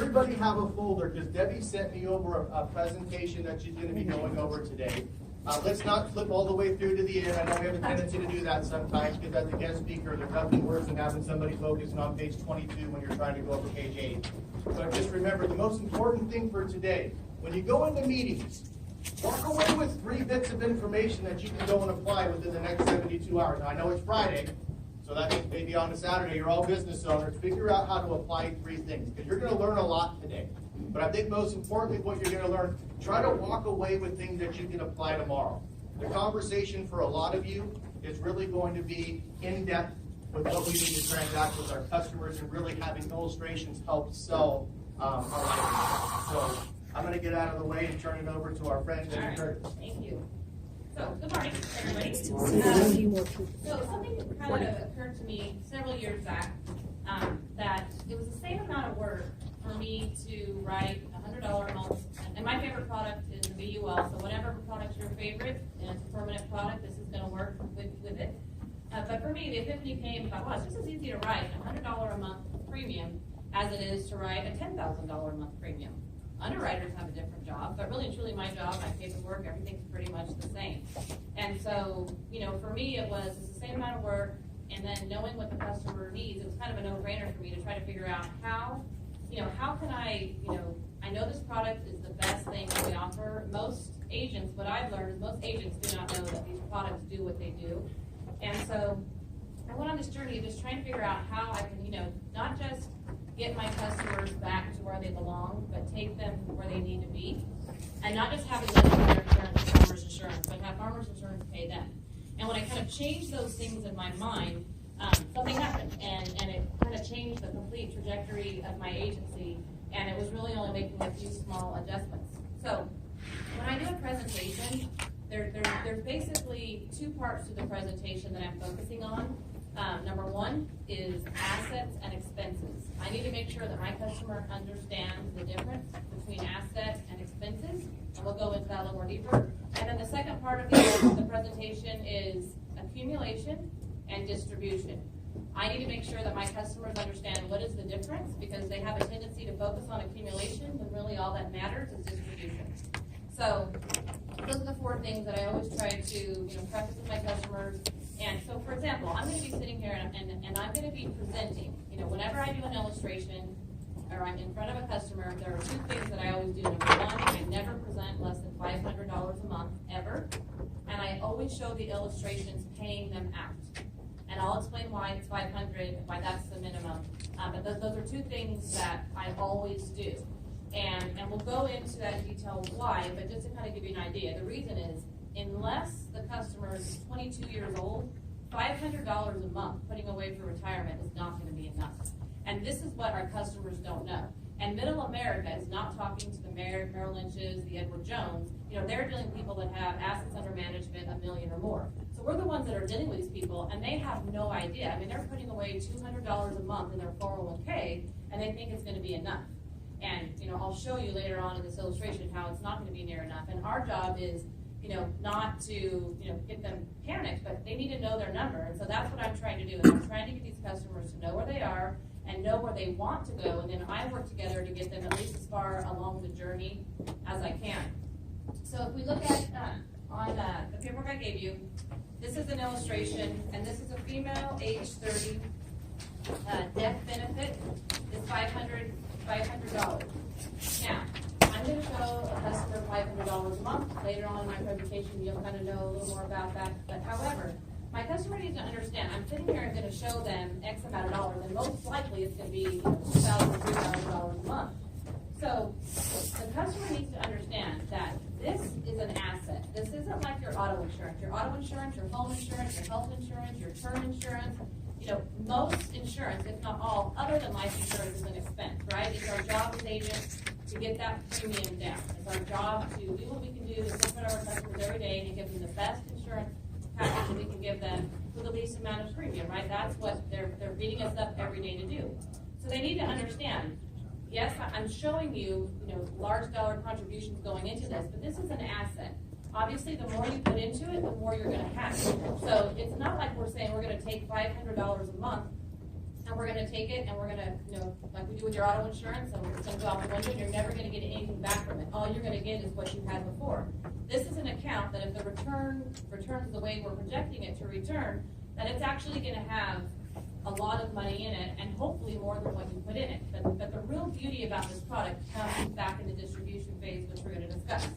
everybody have a folder? Because Debbie sent me over a presentation that she's going to be going over today. Let's not flip all the way through to the end. I know we have a tendency to do that sometimes because as a guest speaker, there's nothing worse than having somebody focusing on page 22 when you're trying to go over page 8. But just remember, the most important thing for today, when you go into meetings, walk away with 3 bits of information that you can go and apply within the next 72 hours. Now, I know it's Friday, so that means maybe on a Saturday, you're all business owners. Figure out how to apply 3 things because you're going to learn a lot today. But I think most importantly, what you're going to learn, try to walk away with things that you can apply tomorrow. The conversation for a lot of you is really going to be in-depth with what we need to transact with our customers and really having illustrations help sell our items. So I'm going to get out of the way and turn it over to our friend, Debbie Curtis. Thank you. So, good morning, everybody. So something kind of occurred to me several years back that it was the same amount of work for me to write $100 a month. And my favorite product is the VUL, so whatever product's your favorite, and it's a permanent product, this is going to work with it. But for me, the epiphany came about, well, it's just as easy to write a $100 a month premium as it is to write a $10,000 a month premium. Underwriters have a different job, but really and truly my job, my paperwork, everything's pretty much the same. And so, for me it's the same amount of work, and then knowing what the customer needs, it was kind of a no-brainer for me to try to figure out how can I know this product is the best thing that we offer. Most agents, what I've learned is most agents do not know that these products do what they do. And so I went on this journey of just trying to figure out how I can, not just get my customers back to where they belong, but take them where they need to be. And not just having them pay their insurance and farmers insurance, but have farmers insurance pay them. And when I kind of changed those things in my mind, something happened. And it kind of changed the complete trajectory of my agency. And it was really only making a few small adjustments. So when I do a presentation, there's basically 2 parts to the presentation that I'm focusing on. Number 1 is assets and expenses. I need to make sure that my customer understands the difference between assets and expenses, and we'll go into that a little more deeper. And then the second part of the presentation is accumulation and distribution. I need to make sure that my customers understand what is the difference, because they have a tendency to focus on accumulation when really all that matters is distribution. So those are the 4 things that I always try to practice with my customers. And so, for example, I'm going to be sitting here and I'm going to be presenting. Whenever I do an illustration or I'm in front of a customer, there are 2 things that I always do. Number 1, I never present less than $500 a month, ever. And I always show the illustrations paying them out. And I'll explain why it's 500, why that's the minimum. But those are 2 things that I always do. And we'll go into that in detail why, but just to kind of give you an idea, the reason is, unless the customer is 22 years old, $500 a month putting away for retirement is not going to be enough. And this is what our customers don't know. And middle America is not talking to the Merrill Lynch's, the Edward Jones. They're dealing with people that have assets under management $1 million or more. So we're the ones that are dealing with these people, and they have no idea. I mean, they're putting away $200 a month in their 401k, and they think it's going to be enough. And I'll show you later on in this illustration how it's not going to be near enough. And our job is not to, get them panicked, but they need to know their number. And so that's what I'm trying to do. Is I'm trying to get these customers to know where they are and know where they want to go. And then I work together to get them at least as far along the journey as I can. So if we look at on the paperwork I gave you, this is an illustration, and this is a female, age 30. Death benefit is $500. Now, I'm going to show a customer $500 a month. Later on in my presentation, you'll kind of know a little more about that. But however, my customer needs to understand, I'm sitting here and going to show them X amount of dollars, and most likely it's going to be $2,000, $3,000 a month. So the customer needs to understand that this is an asset. This isn't like your auto insurance. Your auto insurance, your home insurance, your health insurance, your term insurance. Most insurance, if not all, other than life insurance, is an expense, right? It's our job as agents to get that premium down. It's our job to do what we can do to sit with our customers every day and give them the best insurance package that we can give them with the least amount of premium, right? That's what they're beating us up every day to do. So they need to understand, yes, I'm showing you, large dollar contributions going into this, but this is an asset. Obviously, the more you put into it, the more you're going to have. So it's not like we're saying we're going to take $500 a month and we're gonna take it and we're gonna, like we do with your auto insurance, and it's gonna go out the window, and you're never gonna get anything back from it. All you're gonna get is what you had before. This is an account that if the returns the way we're projecting it to return, that it's actually gonna have a lot of money in it, and hopefully more than what you put in it. But the real beauty about this product comes back in the distribution phase, which we're gonna discuss.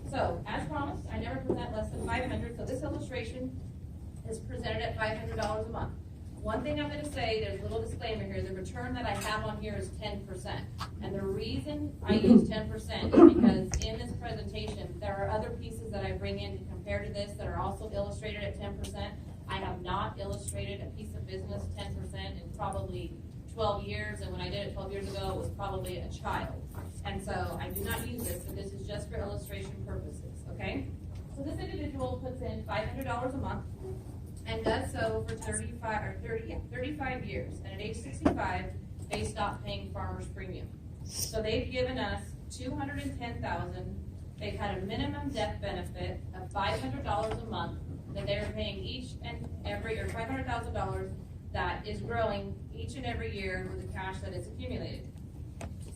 So, as promised, I never present less than 500, so this illustration is presented at $500 a month. One thing I'm gonna say, there's a little disclaimer here, the return that I have on here is 10%. And the reason I use 10% is because in this presentation, there are other pieces that I bring in to compare to this that are also illustrated at 10%. I have not illustrated a piece of business 10% in probably 12 years, and when I did it 12 years ago, it was probably a child. And so I do not use this, but this is just for illustration purposes, okay? So this individual puts in $500 a month and does so for 35 years. And at age 65, they stop paying farmer's premium. So they've given us $210,000. They've had a minimum death benefit of $500 a month that they're paying each and every, or $500,000 that is growing each and every year with the cash that is accumulated.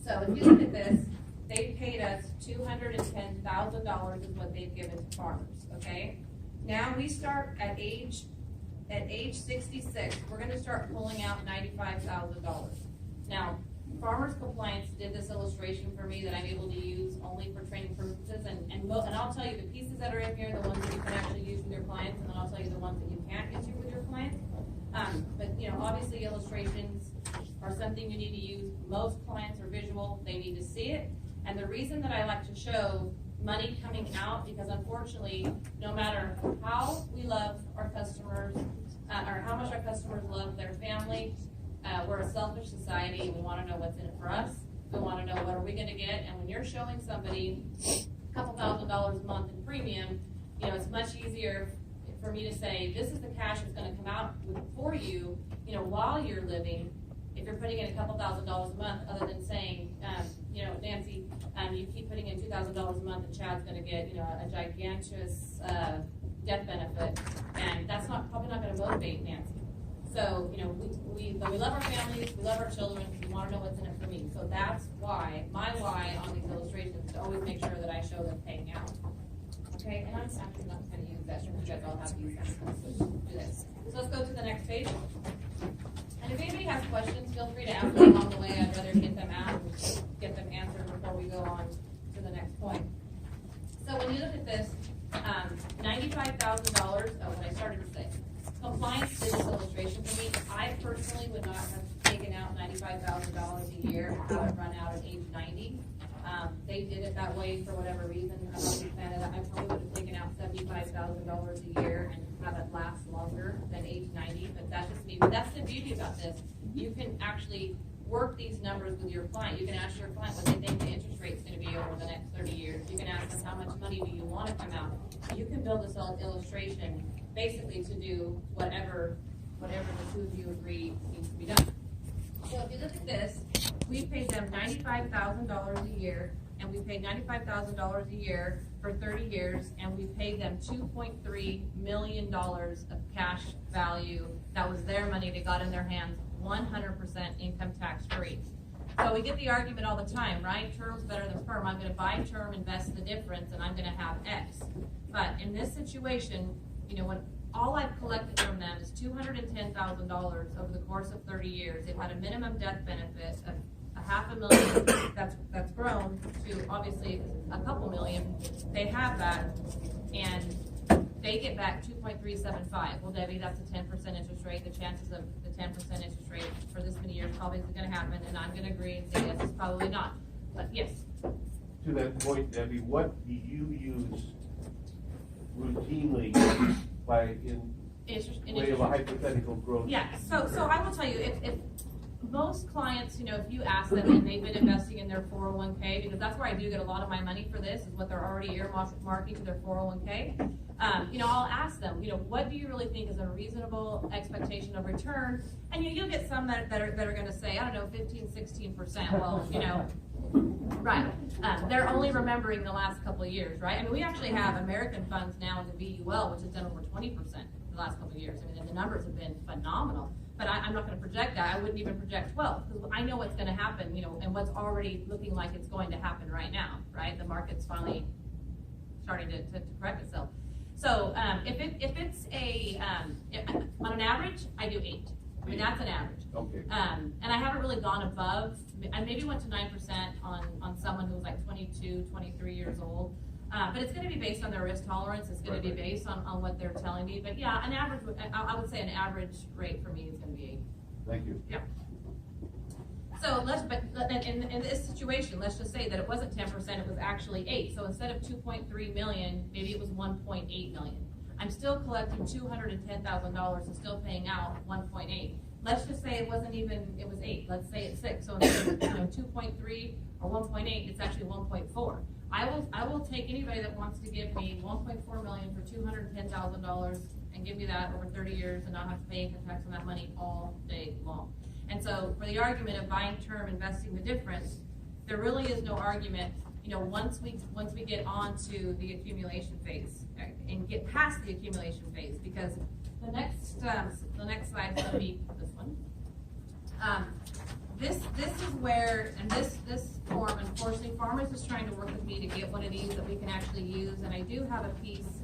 So if you look at this, they paid us $210,000 is what they've given to farmers, okay? Now we start at age 66, we're gonna start pulling out $95,000. Now, Farmers Compliance did this illustration for me that I'm able to use only for training purposes, and I'll tell you the pieces that are in here, the ones that you can actually use with your clients, and then I'll tell you the ones that you can't use with your clients. But obviously illustrations are something you need to use. Most clients are visual, they need to see it. And the reason that I like to show money coming out, because unfortunately, no matter how we love our customers, or how much our customers love their family, we're a selfish society. We want to know what's in it for us. We want to know what are we going to get. And when you're showing somebody a couple $1,000s a month in premium, it's much easier for me to say, this is the cash that's going to come out for you, while you're living. If you're putting in a couple $1,000s a month, other than saying, Nancy, you keep putting in $2,000 a month, and Chad's going to get, a gigantic death benefit, and that's probably not going to motivate Nancy. So, we love our families, we love our children, we want to know what's in it for me. So that's why, my why on these illustrations is to always make sure that I show them paying out. Okay, and I'm actually not going to use that, you guys all have to use that, so do this. So let's go to the next page. And if anybody has questions, feel free to ask them along the way. I'd rather get them out and get them answered before we go on to the next point. So when you look at this, $95,000, what I started to say, Compliance did this illustration for me. I personally would not have taken out $95,000 a year and have it run out at age 90. They did it that way for whatever reason. I'm not a big fan of that. I probably would have taken out $75,000 a year and have it last longer than age 90, but that's just me. But that's the beauty about this. You can actually work these numbers with your client. You can ask your client what they think the interest rate is going to be over the next 30 years. You can ask them how much money do you want to come out. You can build this illustration basically to do whatever the two of you agree needs to be done. So if you look at this, we paid them $95,000 a year, and we paid $95,000 a year for 30 years, and we paid them $2.3 million of cash value. That was their money they got in their hands, 100% income tax free. So we get the argument all the time, right? Term's better than perm. I'm going to buy term, invest the difference, and I'm going to have X. But in this situation, when all I've collected from them is $210,000 over the course of 30 years. They've had a minimum death benefit of $500,000 that's grown to obviously a couple million. They have that, and they get back 2.375. Well, Debbie, that's a 10% interest rate. The chances of the 10% interest rate for this many years probably isn't going to happen, and I'm going to agree and say yes, it's probably not. But yes. To that point, Debbie, what do you use routinely in way of a hypothetical growth? Yeah, so I will tell you, if most clients, if you ask them and they've been investing in their 401k, because that's where I do get a lot of my money for this, is what they're already earmarking to their 401k. I'll ask them, what do you really think is a reasonable expectation of return? And you'll get some that are going to say, I don't know, 15, 16%. Well, right. They're only remembering the last couple of years, right? I mean, we actually have American funds now in the VUL, which has done over 20% the last couple of years. I mean, the numbers have been phenomenal. but I'm not gonna project that. I wouldn't even project 12, because I know what's gonna happen, you know, and what's already looking like it's going to happen right now, right? The market's finally starting to correct itself. So, if it's on an average, I do 8. I mean, that's an average. Okay. And I haven't really gone above, I maybe went to 9% on someone who was like 22, 23 years old. But it's gonna be based on their risk tolerance, it's gonna be based on what they're telling me. But yeah, an average, I would say an average rate for me is gonna be 8. Thank you. Yeah. So in this situation, let's just say that it wasn't 10%, it was actually 8. So instead of 2.3 million, maybe it was 1.8 million. I'm still collecting $210,000 and still paying out 1.8. Let's just say it wasn't even, it was 8. Let's say it's 6. So instead of 2.3 or 1.8, it's actually 1.4. I will take anybody that wants to give me 1.4 million for $210,000 and give me that over 30 years and not have to pay income tax on that money all day long. And so for the argument of buying term, investing the difference, there really is no argument, you know, once we get onto the accumulation phase and get past the accumulation phase, because the next slide is going to be this one. This is where, and this form, unfortunately, Farmers is trying to work with me to get one of these that we can actually use, and I do have a piece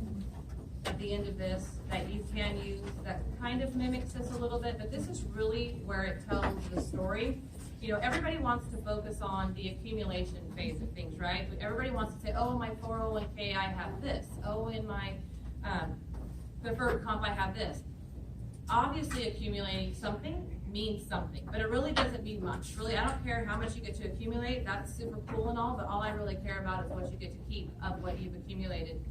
at the end of this that you can use that kind of mimics this a little bit, but this is really where it tells the story. You know, everybody wants to focus on the accumulation phase of things, right? Everybody wants to say, oh, my 401k, I have this. Oh, in my preferred comp, I have this. Obviously, accumulating something means something, but it really doesn't mean much. Really, I don't care how much you get to accumulate. That's super cool and all, but all I really care about is what you get to keep of what you've accumulated.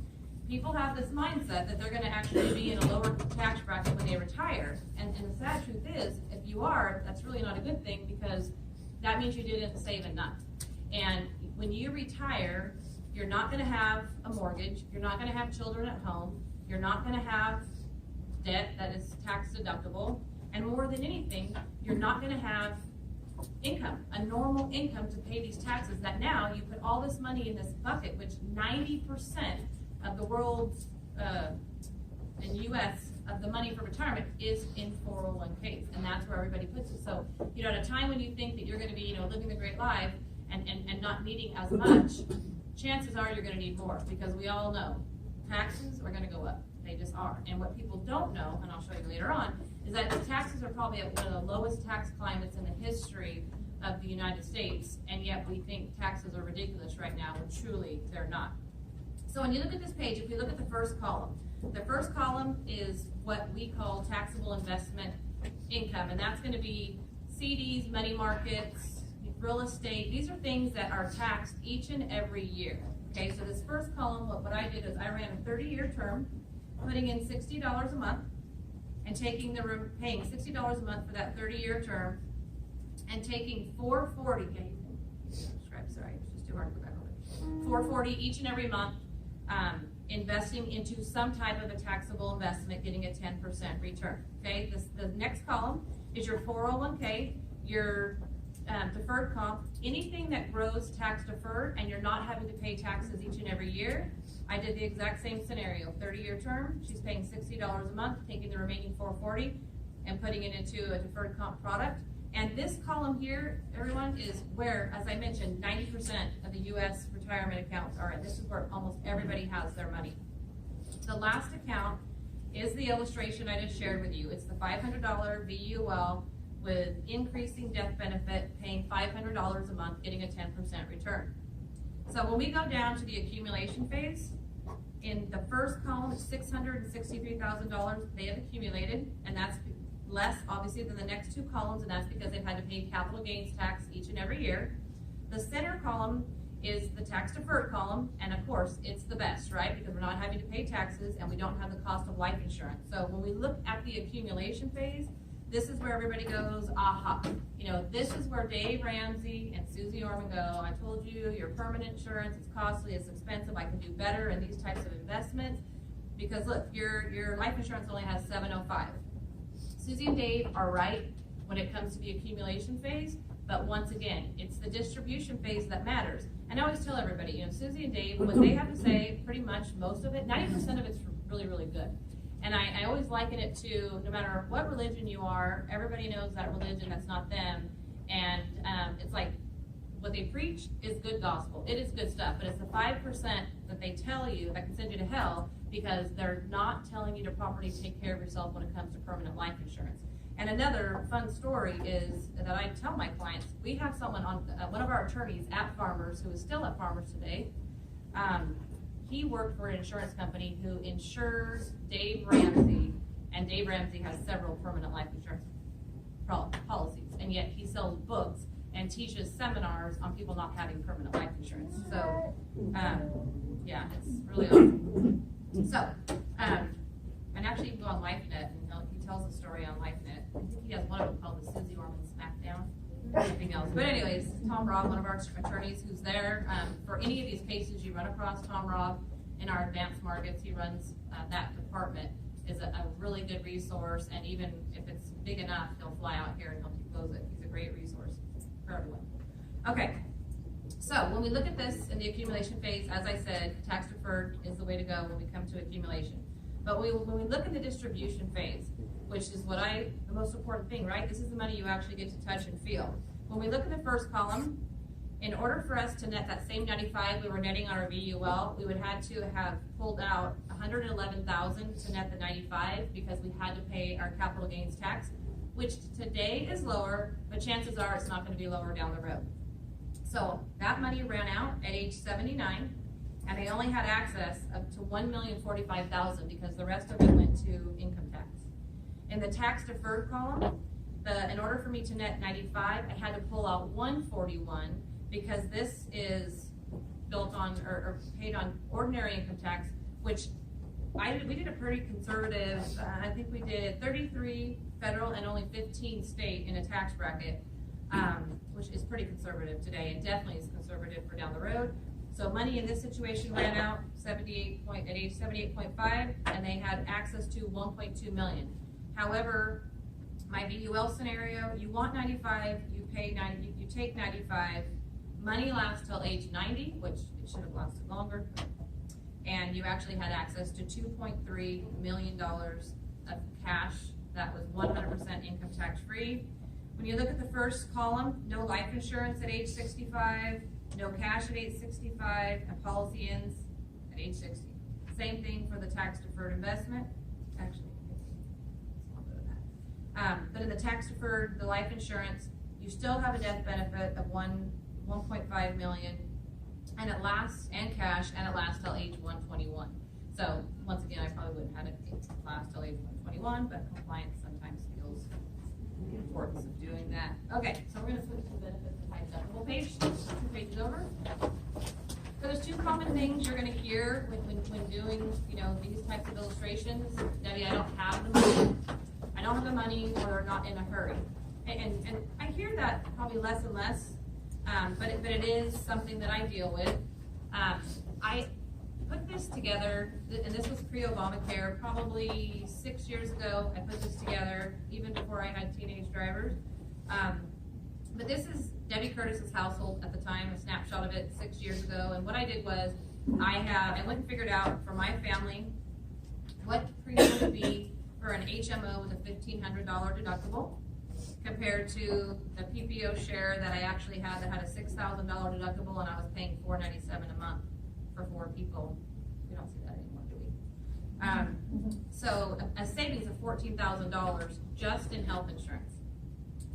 People have this mindset that they're going to actually be in a lower tax bracket when they retire. And the sad truth is, if you are, that's really not a good thing, because that means you didn't save enough. And when you retire, you're not going to have a mortgage. You're not going to have children at home. You're not going to have debt that is tax deductible. And more than anything, you're not going to have income, a normal income to pay these taxes that now you put all this money in this bucket, which 90% of the world's in U.S. of the money for retirement is in 401ks, and that's where everybody puts it. So, you know, at a time when you think that you're going to be, you know, living the great life and not needing as much, chances are you're going to need more, because we all know taxes are going to go up. They just are. And what people don't know, and I'll show you later on, is that the taxes are probably at one of the lowest tax climates in the history of the United States, and yet we think taxes are ridiculous right now, when truly they're not. So when you look at this page, if we look at the first column is what we call taxable investment income, and that's going to be CDs, money markets, real estate. These are things that are taxed each and every year. Okay, so this first column, what I did is I ran a 30-year term, putting in $60 a month, and paying $60 a month for that 30-year term, and taking $440. Okay, sorry, it's just too hard to go back over. $440 each and every month. Investing into some type of a taxable investment, getting a 10% return. Okay, the next column is your 401k, your deferred comp, anything that grows tax deferred and you're not having to pay taxes each and every year. I did the exact same scenario, 30-year term, she's paying $60 a month, taking the remaining $440 and putting it into a deferred comp product. And this column here, everyone, is where, as I mentioned, 90% of the U.S. retirement accounts are in. This is where almost everybody has their money. The last account is the illustration I just shared with you. It's the $500 VUL with increasing death benefit, paying $500 a month, getting a 10% return. So when we go down to the accumulation phase, in the first column, it's $663,000 they have accumulated, and that's less, obviously, than the next two columns, and that's because they've had to pay capital gains tax each and every year. The center column is the tax deferred column, and of course, it's the best, right? Because we're not having to pay taxes, and we don't have the cost of life insurance. So when we look at the accumulation phase, this is where everybody goes, aha. You know, this is where Dave Ramsey and Susie Orman go, I told you, your permanent insurance, it's costly, it's expensive, I can do better in these types of investments. Because look, your life insurance only has 705. Susie and Dave are right when it comes to the accumulation phase, but once again, it's the distribution phase that matters. And I always tell everybody, you know, Susie and Dave, what they have to say, pretty much most of it, 90% of it's really, really good. And I always liken it to, no matter what religion you are, everybody knows that religion that's not them. And it's like, what they preach is good gospel. It is good stuff, but it's the 5% that they tell you that can send you to hell because they're not telling you to properly take care of yourself when it comes to permanent life insurance. And another fun story is that I tell my clients, we have someone on, one of our attorneys at Farmers, who is still at Farmers today. He worked for an insurance company who insures Dave Ramsey, and Dave Ramsey has several permanent life insurance policies, and yet he sells books and teaches seminars on people not having permanent life insurance. So, yeah, it's really awesome. So, and actually you can go on LifeNet, and he tells a story on LifeNet. I think he has one of them called the Susie Orman Smackdown. Anything else. But anyways, Tom Robb, one of our attorneys who's there, for any of these cases you run across Tom Robb in our advanced markets, he runs that department, is a really good resource, and even if it's big enough, he'll fly out here and help you close it. He's a great resource for everyone. Okay, so when we look at this in the accumulation phase, as I said, tax deferred is the way to go when we come to accumulation. But when we look at the distribution phase, which is the most important thing, right? This is the money you actually get to touch and feel. When we look at the first column, in order for us to net that same 95 we were netting on our VUL, we would have to have pulled out $111,000 to net the 95 because we had to pay our capital gains tax, which today is lower, but chances are it's not going to be lower down the road. So that money ran out at age 79, and they only had access up to $1,045,000 because the rest of it went to income tax. In the tax deferred column, in order for me to net 95, I had to pull out 141 because this is built on or paid on ordinary income tax, which we did a pretty conservative. I think we did 33 federal and only 15 state in a tax bracket, which is pretty conservative today, and definitely is conservative for down the road. So money in this situation ran out at age 78.5, and they had access to 1.2 million. However, my VUL scenario, you want 95, you pay 90, you take 95, money lasts till age 90, which it should have lasted longer, and you actually had access to $2.3 million of cash that was 100% income tax free. When you look at the first column, no life insurance at age 65, no cash at age 65, and policy ends at age 60. Same thing for the tax deferred investment. Actually, but in the tax deferred, the life insurance, you still have a death benefit of 1.5 million, and it lasts, and cash, and it lasts till age 121. So once again, I probably wouldn't have it last till age 121, but compliance sometimes feels the importance of doing that. Okay, so we're going to switch to the benefits of high deductible page, 2 pages over. So there's 2 common things you're going to hear when doing, these types of illustrations. Debbie, I don't have the money. I don't have the money, or they're not in a hurry. And I hear that probably less and less, but it is something that I deal with. I put this together, and this was pre-Obamacare, probably 6 years ago. I put this together, even before I had teenage drivers. But this is Debbie Curtis's household at the time, a snapshot of it 6 years ago. And what I did was, I went and figured out for my family what the premium would be for an HMO with a $1,500 deductible compared to the PPO share that I actually had that had a $6,000 deductible, and I was paying $497 a month for 4 people. We don't see that anymore, do we? So a savings of $14,000 just in health insurance.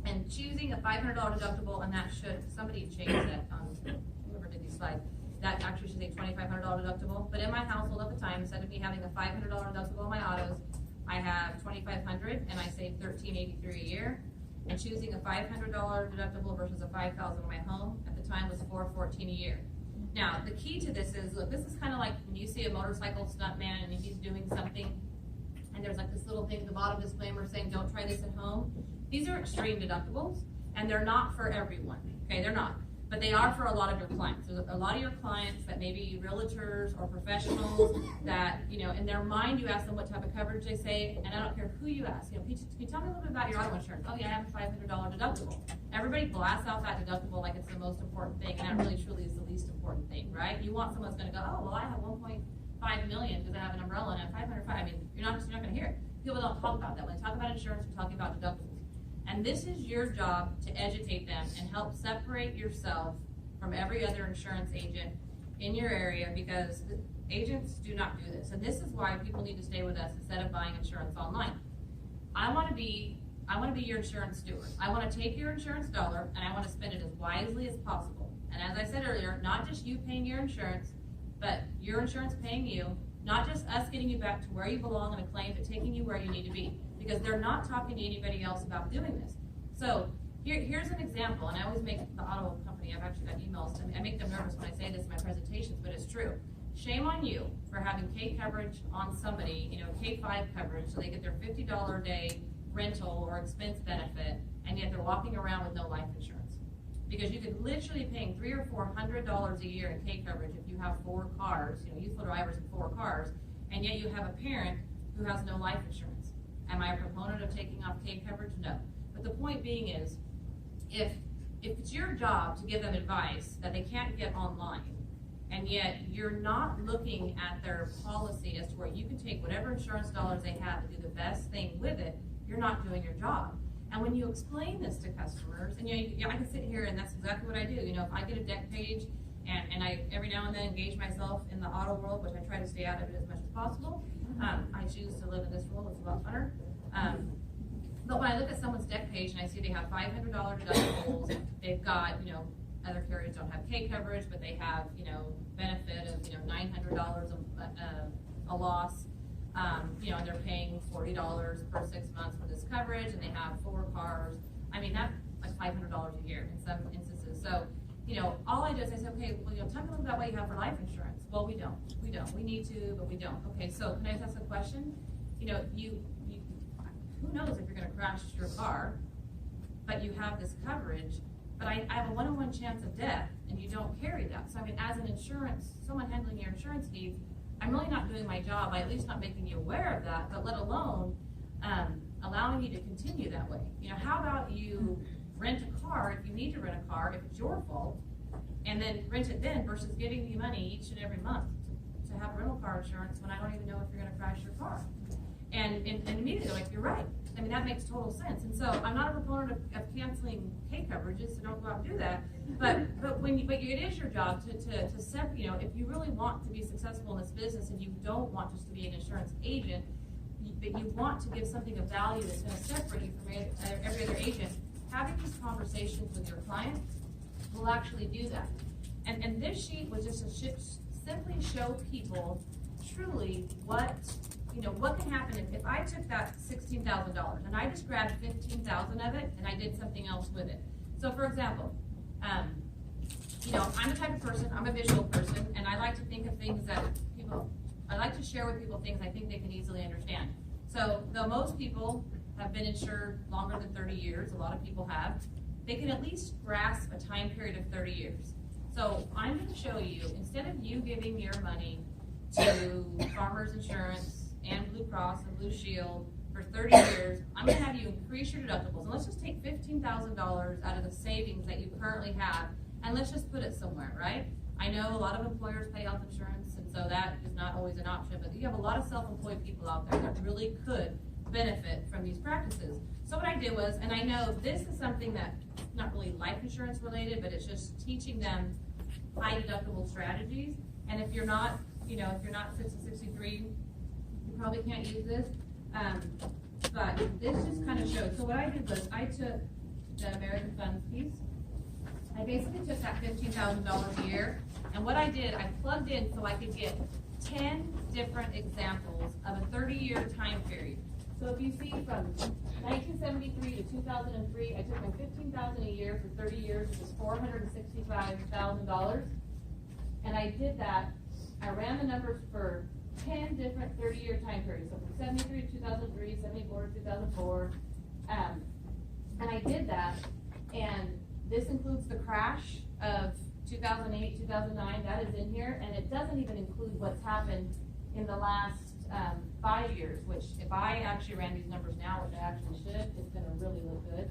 And choosing a $500 deductible, and that should, somebody change that, whoever did these slides, that actually should say $2,500 deductible. But in my household at the time, instead of me having a $500 deductible on my autos, I have $2,500, and I save $1,383 a year. And choosing a $500 deductible versus a $5,000 on my home at the time was $414 a year. Now, the key to this is, look, this is kind of like when you see a motorcycle stuntman and he's doing something, and there's like this little thing at the bottom disclaimer saying, don't try this at home. These are extreme deductibles, and they're not for everyone, okay? They're not. But they are for a lot of your clients. There's a lot of your clients that may be realtors or professionals that, in their mind, you ask them what type of coverage they say, and I don't care who you ask. Can you tell me a little bit about your auto insurance? Oh, yeah, I have a $500 deductible. Everybody blasts out that deductible like it's the most important thing, and that really truly is the least important thing, right? You want someone that's going to go, oh, well, I have 5 million because I have an umbrella and I have 505. I mean, you're not gonna hear it. People don't talk about that. When they talk about insurance, we're talking about deductibles. And this is your job to educate them and help separate yourself from every other insurance agent in your area, because agents do not do this. And this is why people need to stay with us instead of buying insurance online. I want to be your insurance steward. I want to take your insurance dollar and I want to spend it as wisely as possible. And as I said earlier, not just you paying your insurance, but your insurance paying you, not just us getting you back to where you belong in a claim, but taking you where you need to be. Because they're not talking to anybody else about doing this. So here's an example, and I always make the auto company, I've actually got emails, I make them nervous when I say this in my presentations, but it's true. Shame on you for having K coverage on somebody, K5 coverage, so they get their $50 a day rental or expense benefit, and yet they're walking around with no life insurance. Because you could literally be paying $300 or $400 a year in K coverage if you have 4 cars, youthful drivers and 4 cars, and yet you have a parent who has no life insurance. Am I a proponent of taking off K coverage? No. But the point being is, if it's your job to give them advice that they can't get online, and yet you're not looking at their policy as to where you can take whatever insurance dollars they have and do the best thing with it, you're not doing your job. And when you explain this to customers, and I can sit here and that's exactly what I do. If I get a deck page and I every now and then engage myself in the auto world, which I try to stay out of it as much as possible. I choose to live in this world, it's a lot funner. But when I look at someone's deck page and I see they have $500 deductibles, they've got, other carriers don't have K coverage, but they have, benefit of, $900 a loss, and they're paying $40 per 6 months for this coverage, and they have 4 cars. I mean, that's like $500 a year in some instances. So, all I do is I say, okay, well, tell me a little about what you have for life insurance. Well, we don't. We need to, but we don't. Okay, so can I ask a question? Who knows if you're going to crash your car, but you have this coverage, but I have a 1-in-1 chance of death, and you don't carry that. So, as an someone handling your insurance needs, I'm really not doing my job by at least not making you aware of that, but let alone allowing you to continue that way. How about you rent a car if you need to rent a car, if it's your fault, and then rent it then versus giving me money each and every month to have rental car insurance when I don't even know if you're going to crash your car. And immediately, like, you're right. That makes total sense. And so I'm not a proponent of canceling K coverages, so don't go out and do that. But it is your job to separate, if you really want to be successful in this business and you don't want just to be an insurance agent, but you want to give something of value that's going to separate you from every other agent, having these conversations with your client will actually do that. And this sheet was just to simply show people truly what can happen if I took that $16,000 and I just grabbed $15,000 of it and I did something else with it. So for example, I'm the type of person, I'm a visual person, and I like to think of things that I like to share with people things I think they can easily understand. So though most people have been insured longer than 30 years, a lot of people have, they can at least grasp a time period of 30 years. So I'm going to show you, instead of you giving your money to Farmers Insurance and Blue Cross and Blue Shield for 30 years, I'm going to have you increase your deductibles. And let's just take $15,000 out of the savings that you currently have, and let's just put it somewhere, right? I know a lot of employers pay health insurance, and so that is not always an option, but you have a lot of self-employed people out there that really could benefit from these practices. So what I did was, and I know this is something that's not really life insurance related, but it's just teaching them high deductible strategies. And if you're not, if you're not 63, you probably can't use this. But this just kind of shows. So what I did was I took the American Funds piece. I basically took that $15,000 a year, and what I did, I plugged in so I could get 10 different examples of a 30-year time period. So if you see from 1973 to 2003, I took my $15,000 a year for 30 years, which is $465,000. And I did that, I ran the numbers for 10 different 30-year time periods. So from 73 to 2003, 74 to 2004. And I did that, and this includes the crash of 2008, 2009, that is in here, and it doesn't even include what's happened in the last 5 years, which if I actually ran these numbers now, which I actually should, it's going to really look good.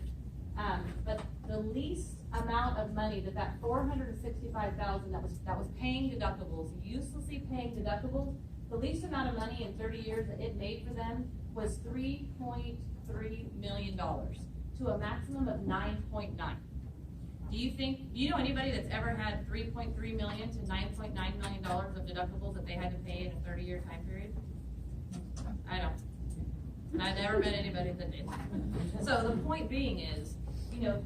But the least amount of money that $465,000 that was paying deductibles, uselessly paying deductibles, The least amount of money in 30 years that it made for them was $3.3 million to a maximum of 9.9. Do you know anybody that's ever had $3.3 million to $9.9 million of deductibles that they had to pay in a 30-year time period? I don't. I've never met anybody that did. So the point being is,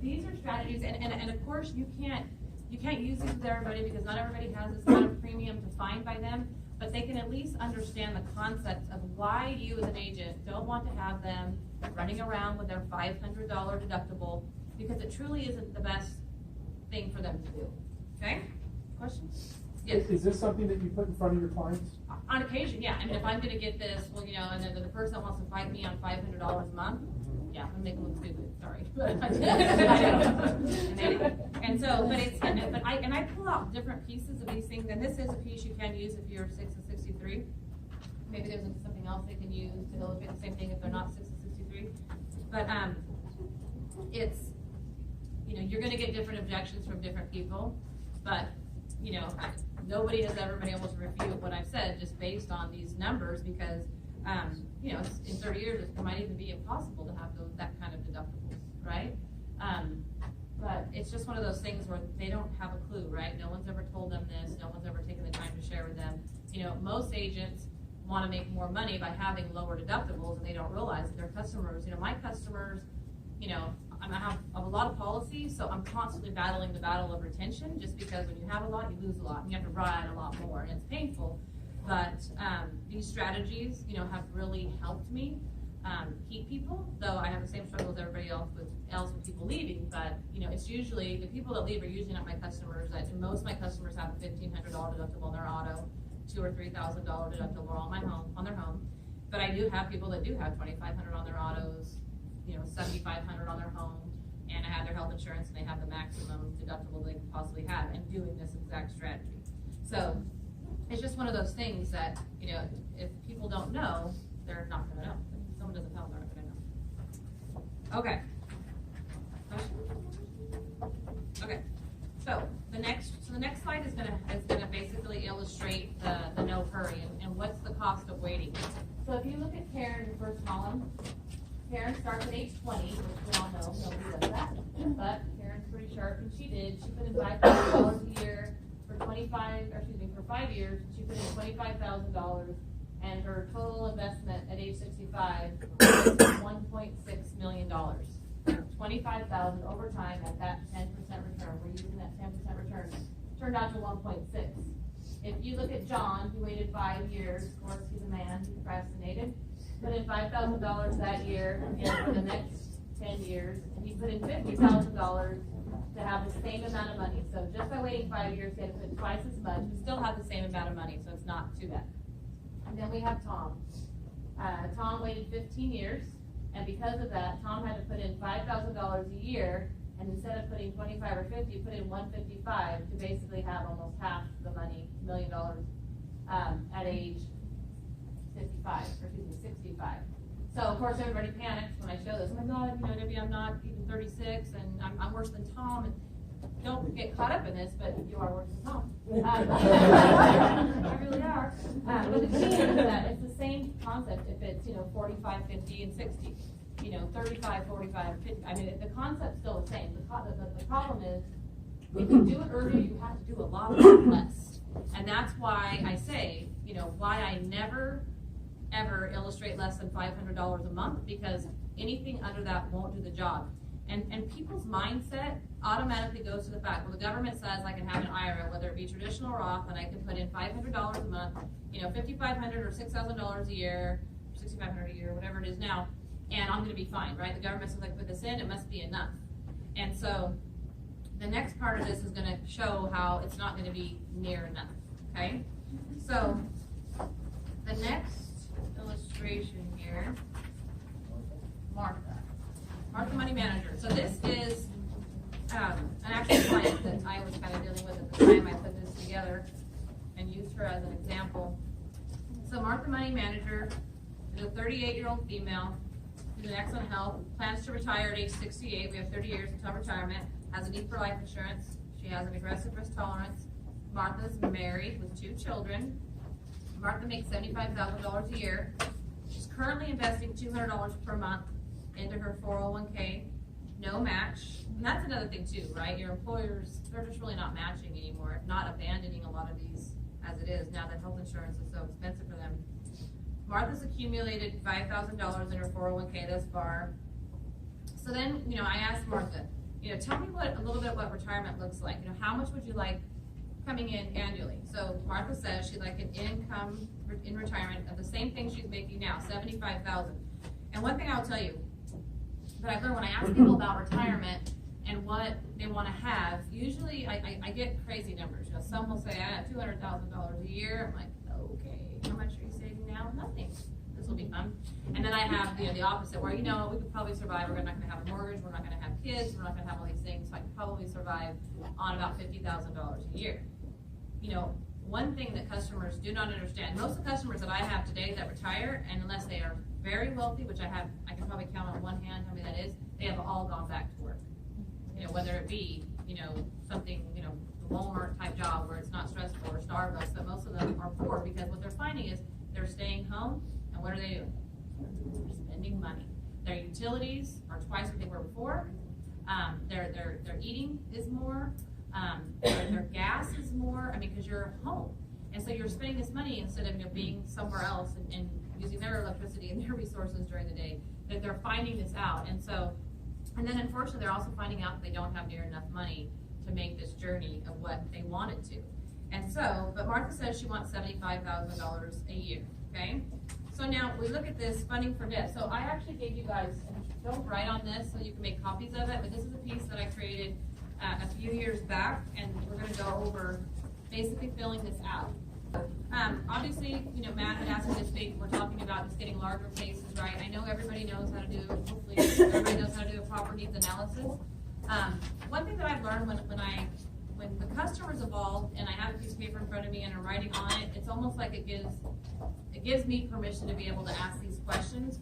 these are strategies, and of course you can't use these with everybody because not everybody has this kind of premium defined by them, but they can at least understand the concept of why you as an agent don't want to have them running around with their $500 deductible, because it truly isn't the best thing for them to do. Okay? Questions? Yes. Is this something that you put in front of your clients? On occasion, yeah. I mean, if I'm going to get this, and then the person that wants to fight me on $500 a month, yeah, I'm going to make them look stupid. Sorry. And I pull out different pieces of these things, and this is a piece you can use if you're 6 to 63. Maybe there's something else they can use to illustrate the same thing if they're not 6 to 63. But it's, you're going to get different objections from different people, but nobody has ever been able to refute what I've said just based on these numbers because, in 30 years it might even be impossible to have that kind of deductibles, right? But it's just one of those things where they don't have a clue, right? No one's ever told them this. No one's ever taken the time to share with them. Most agents want to make more money by having lower deductibles, and they don't realize that their customers, my customers, I have a lot of policies, so I'm constantly battling the battle of retention just because when you have a lot, you lose a lot, and you have to ride a lot more, and it's painful. But these strategies, have really helped me keep people, though I have the same struggle as everybody else with people leaving, but it's usually, the people that leave are usually not my customers. Most of my customers have a $1,500 deductible on their auto, $2,000 or $3,000 deductible on their home, but I do have people that do have $2,500 on their autos, $7,500 on their home, and I have their health insurance and they have the maximum deductible they could possibly have, and doing this exact strategy. So it's just one of those things that, if people don't know, they're not going to know. If someone doesn't tell them, they're not going to know. Okay. Okay. So the next slide is gonna basically illustrate the no hurry and what's the cost of waiting. So if you look at Karen in the first column, Karen starts at age 20, which we all know nobody does that, but Karen's pretty sharp, and she did. She put in $5,000 a year for 5 years. She put in $25,000, and her total investment at age 65 was $1.6 million. $25,000 over time at that 10% return. We're using that 10% return. Turned out to 1.6. If you look at John, he waited 5 years. Of course, he's a man. He procrastinated. Put in $5,000 that year, and for the next 10 years, and he put in $50,000 to have the same amount of money. So just by waiting 5 years, he had to put twice as much, but still have the same amount of money, so it's not too bad. And then we have Tom. Tom waited 15 years, and because of that, Tom had to put in $5,000 a year, and instead of putting 25 or 50, put in 155 to basically have almost half the money, $1 million, at age 65. So of course everybody panics when I show this. Oh my God, Debbie, I'm not even 36, and I'm worse than Tom. And don't get caught up in this, but you are worse than Tom. You really are. But the key is that it's the same concept. If it's 45, 50, and 60, 35, 45, 50. I mean, the concept's still the same. The problem is, if you do it earlier, you have to do a lot less, and that's why I say, why I never ever illustrate less than $500 a month, because anything under that won't do the job. And people's mindset automatically goes to the fact, well, the government says I can have an IRA, whether it be traditional or Roth, and I can put in $500 a month, $5,500 or $6,000 a year, $6,500 a year, whatever it is now, and I'm going to be fine, right? The government says I put this in, it must be enough. And so the next part of this is going to show how it's not going to be near enough, okay? So the next illustration here, Martha Money Manager. So this is an actual client that I was kind of dealing with at the time I put this together and used her as an example. So Martha Money Manager is a 38-year-old female who's in excellent health, plans to retire at age 68. We have 30 years until retirement, has a need for life insurance. She has an aggressive risk tolerance. Martha's married with 2 children. Martha makes $75,000 a year. She's currently investing $200 per month into her 401k, no match. And that's another thing too, right? Your employers, they're just really not matching anymore, if not abandoning a lot of these as it is now that health insurance is so expensive for them. Martha's accumulated $5,000 in her 401k thus far. So then, I asked Martha, tell me a little bit what retirement looks like. How much would you like coming in annually? So Martha says she'd like an income in retirement of the same thing she's making now, $75,000. And one thing I'll tell you that I learned when I ask people about retirement and what they want to have, usually I get crazy numbers. Some will say, I have $200,000 a year. I'm like, okay, how much are you saving now? Nothing. This will be fun. And then I have the opposite where, we could probably survive. We're not going to have a mortgage. We're not going to have kids. We're not going to have all these things. So I could probably survive on about $50,000 a year. One thing that customers do not understand, most of the customers that I have today that retire, and unless they are very wealthy, which I can probably count on one hand how many that is, they have all gone back to work. Whether it be, something, a Walmart type job where it's not stressful, or Starbucks, but most of them are poor because what they're finding is they're staying home, and what are they doing? They're spending money. Their utilities are twice what they were before. Their eating is more. Their gas is more. Because you're home, and so you're spending this money instead of being somewhere else and using their electricity and their resources during the day. That they're finding this out, and then unfortunately they're also finding out that they don't have near enough money to make this journey of what they wanted to. And so, but Martha says she wants $75,000 a year. Okay. So now we look at this funding for debt. So I actually gave you guys, don't write on this so you can make copies of it, but this is a piece that I created a few years back, and we're going to go over basically filling this out. Obviously, Matt had asked me this week, we're talking about just getting larger cases, right? I know everybody knows how to do, hopefully everybody knows how to do a proper needs analysis. One thing that I've learned when the customer's involved and I have a piece of paper in front of me and I'm writing on it, it's almost like it gives me permission to be able to ask these questions.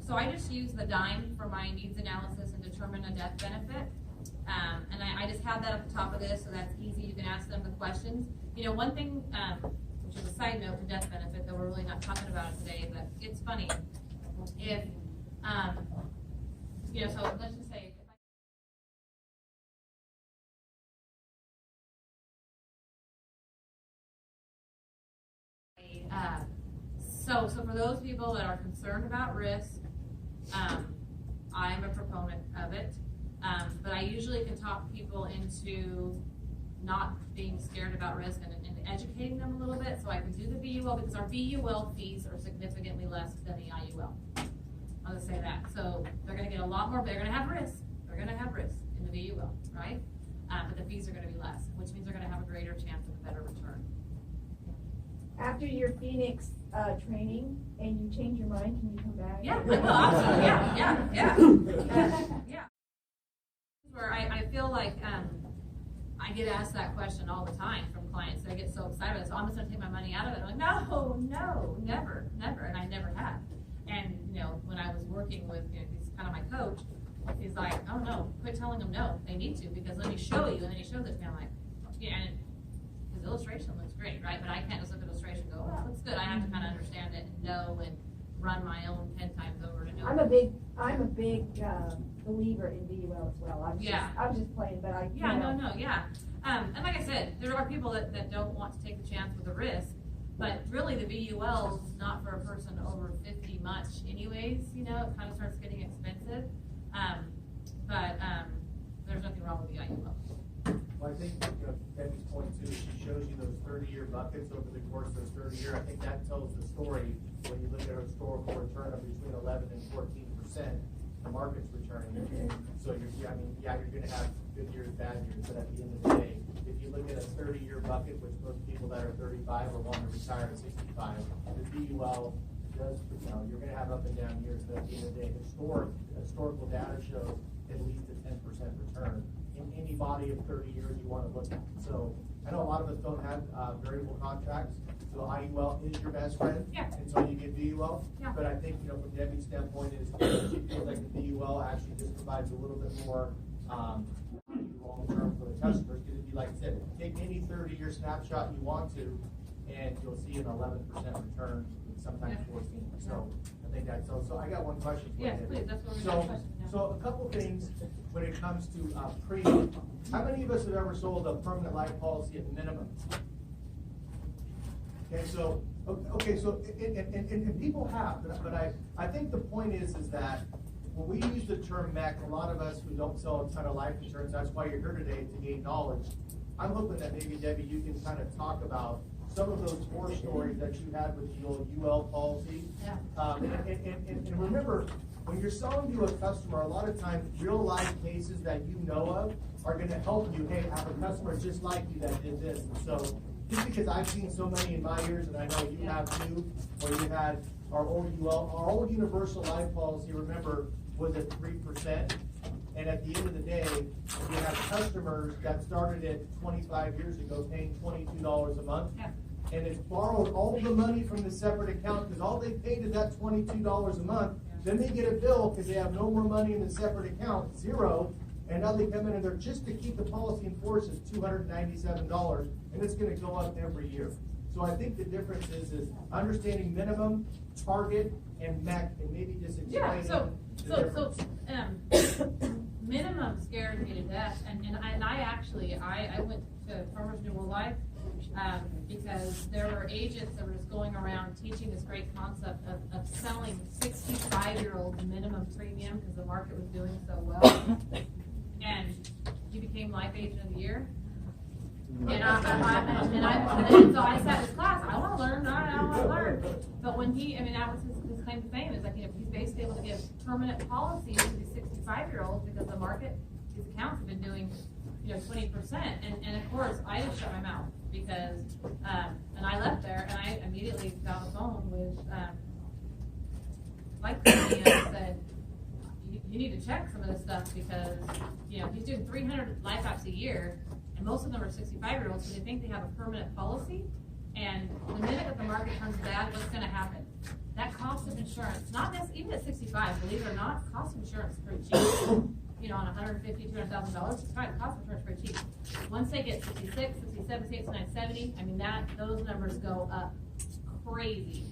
So I just use the DIME for my needs analysis and determine a death benefit. And I just have that at the top of this, so that's easy. You can ask them the questions. One thing, which is a side note to death benefit, that we're really not talking about it today, but it's funny. If, so let's just say, so for those people that are concerned about risk, I'm a proponent of it. But I usually can talk people into not being scared about risk and educating them a little bit, so I can do the VUL because our VUL fees are significantly less than the IUL. I'll just say that. So they're going to get a lot more, they're going to have risk. They're going to have risk in the VUL, right? But the fees are going to be less, which means they're going to have a greater chance of a better return. After your Phoenix training and you change your mind, can you come back? Yeah, awesome. Yeah. Where I feel like I get asked that question all the time from clients. They get so excited. So I'm just going to take my money out of it. I'm like, no, never. And I never have. And, when I was working with, he's kind of my coach, he's like, oh no, quit telling them no. They need to, because let me show you. And then he shows it to me. I'm like, yeah, and his illustration looks great, right? But I can't just look at illustration and go, well, that's good. I have to kind of understand it and know and run my own 10 times over to know. I'm a big believer in VUL as well. I'm just playing, but I. Yeah, no. And like I said, there are people that don't want to take the chance with the risk, but really the VUL is not for a person over 50 much anyways, it kind of starts getting expensive. But there's nothing wrong with the IUL. Well, I think, Debbie's point too, she shows you those 30-year buckets over the course of those 30 years. I think that tells the story when you look at a historical return of between 11 and 14%. The market's returning. So you're going to have good years, bad years, but at the end of the day, if you look at a 30-year bucket, which most people that are 35 or want to retire at 65, the VUL does, you're going to have up and down years, but at the end of the day, historical data shows at least a 10% return in any body of 30 years you want to look at. So I know a lot of us don't have variable contracts, so IUL is your best friend until you get VUL. Yeah. But I think, from Debbie's standpoint, is she feels like the VUL actually just provides a little bit more long term for the customers. Because if you, like I said, take any 30-year snapshot you want to, and you'll see an 11% return, sometimes 14. So I think that's so. So I got one question for you. Yes, please, that's what we're So, going to question now. so a couple things when it comes to premium. How many of us have ever sold a permanent life policy at minimum? Okay, so and people have, but I think the point is that when we use the term MEC, a lot of us who don't sell a ton of life insurance, that's why you're here today, to gain knowledge. I'm hoping that maybe, Debbie, you can kind of talk about some of those horror stories that you had with the old UL policy. Yeah. And remember, when you're selling to a customer, a lot of times real life cases that you know of are going to help you. Hey, I have a customer just like you that did this. And so just because I've seen so many in my years, and I know you have too, or you had our old UL, our old universal life policy, remember, was at 3%. And at the end of the day, you have customers that started it 25 years ago paying $22 a month. Yeah. And it's borrowed all the money from the separate account because all they paid is that $22 a month. Then they get a bill because they have no more money in the separate account, zero. And now they come in and they're just to keep the policy in force is $297, and it's going to go up every year. So I think the difference is understanding minimum, target, and MEC, and maybe just explaining the difference. Minimum scared me to death, and I actually went to Farmers New World Life because there were agents that were just going around teaching this great concept of selling 65-year-olds minimum premium because the market was doing so well, and he became Life Agent of the Year. And so I sat in his class. I want to learn. I want to learn. But when that was his claim to fame is like, he's basically able to give permanent policies to these 65-year-olds because the market, these accounts have been doing, 20%. And of course, I just shut my mouth because, and I left there and I immediately got on the phone with Life Company and said, you need to check some of this stuff because, he's doing 300 life apps a year. And most of them are 65-year-olds, so they think they have a permanent policy. And the minute that the market turns bad, what's going to happen? That cost of insurance, not necessarily, even at 65, believe it or not, cost of insurance is pretty cheap. On $150,000, $200,000, it's fine. Cost of insurance is pretty cheap. Once they get 66, 67, 69, 70, those numbers go up crazy.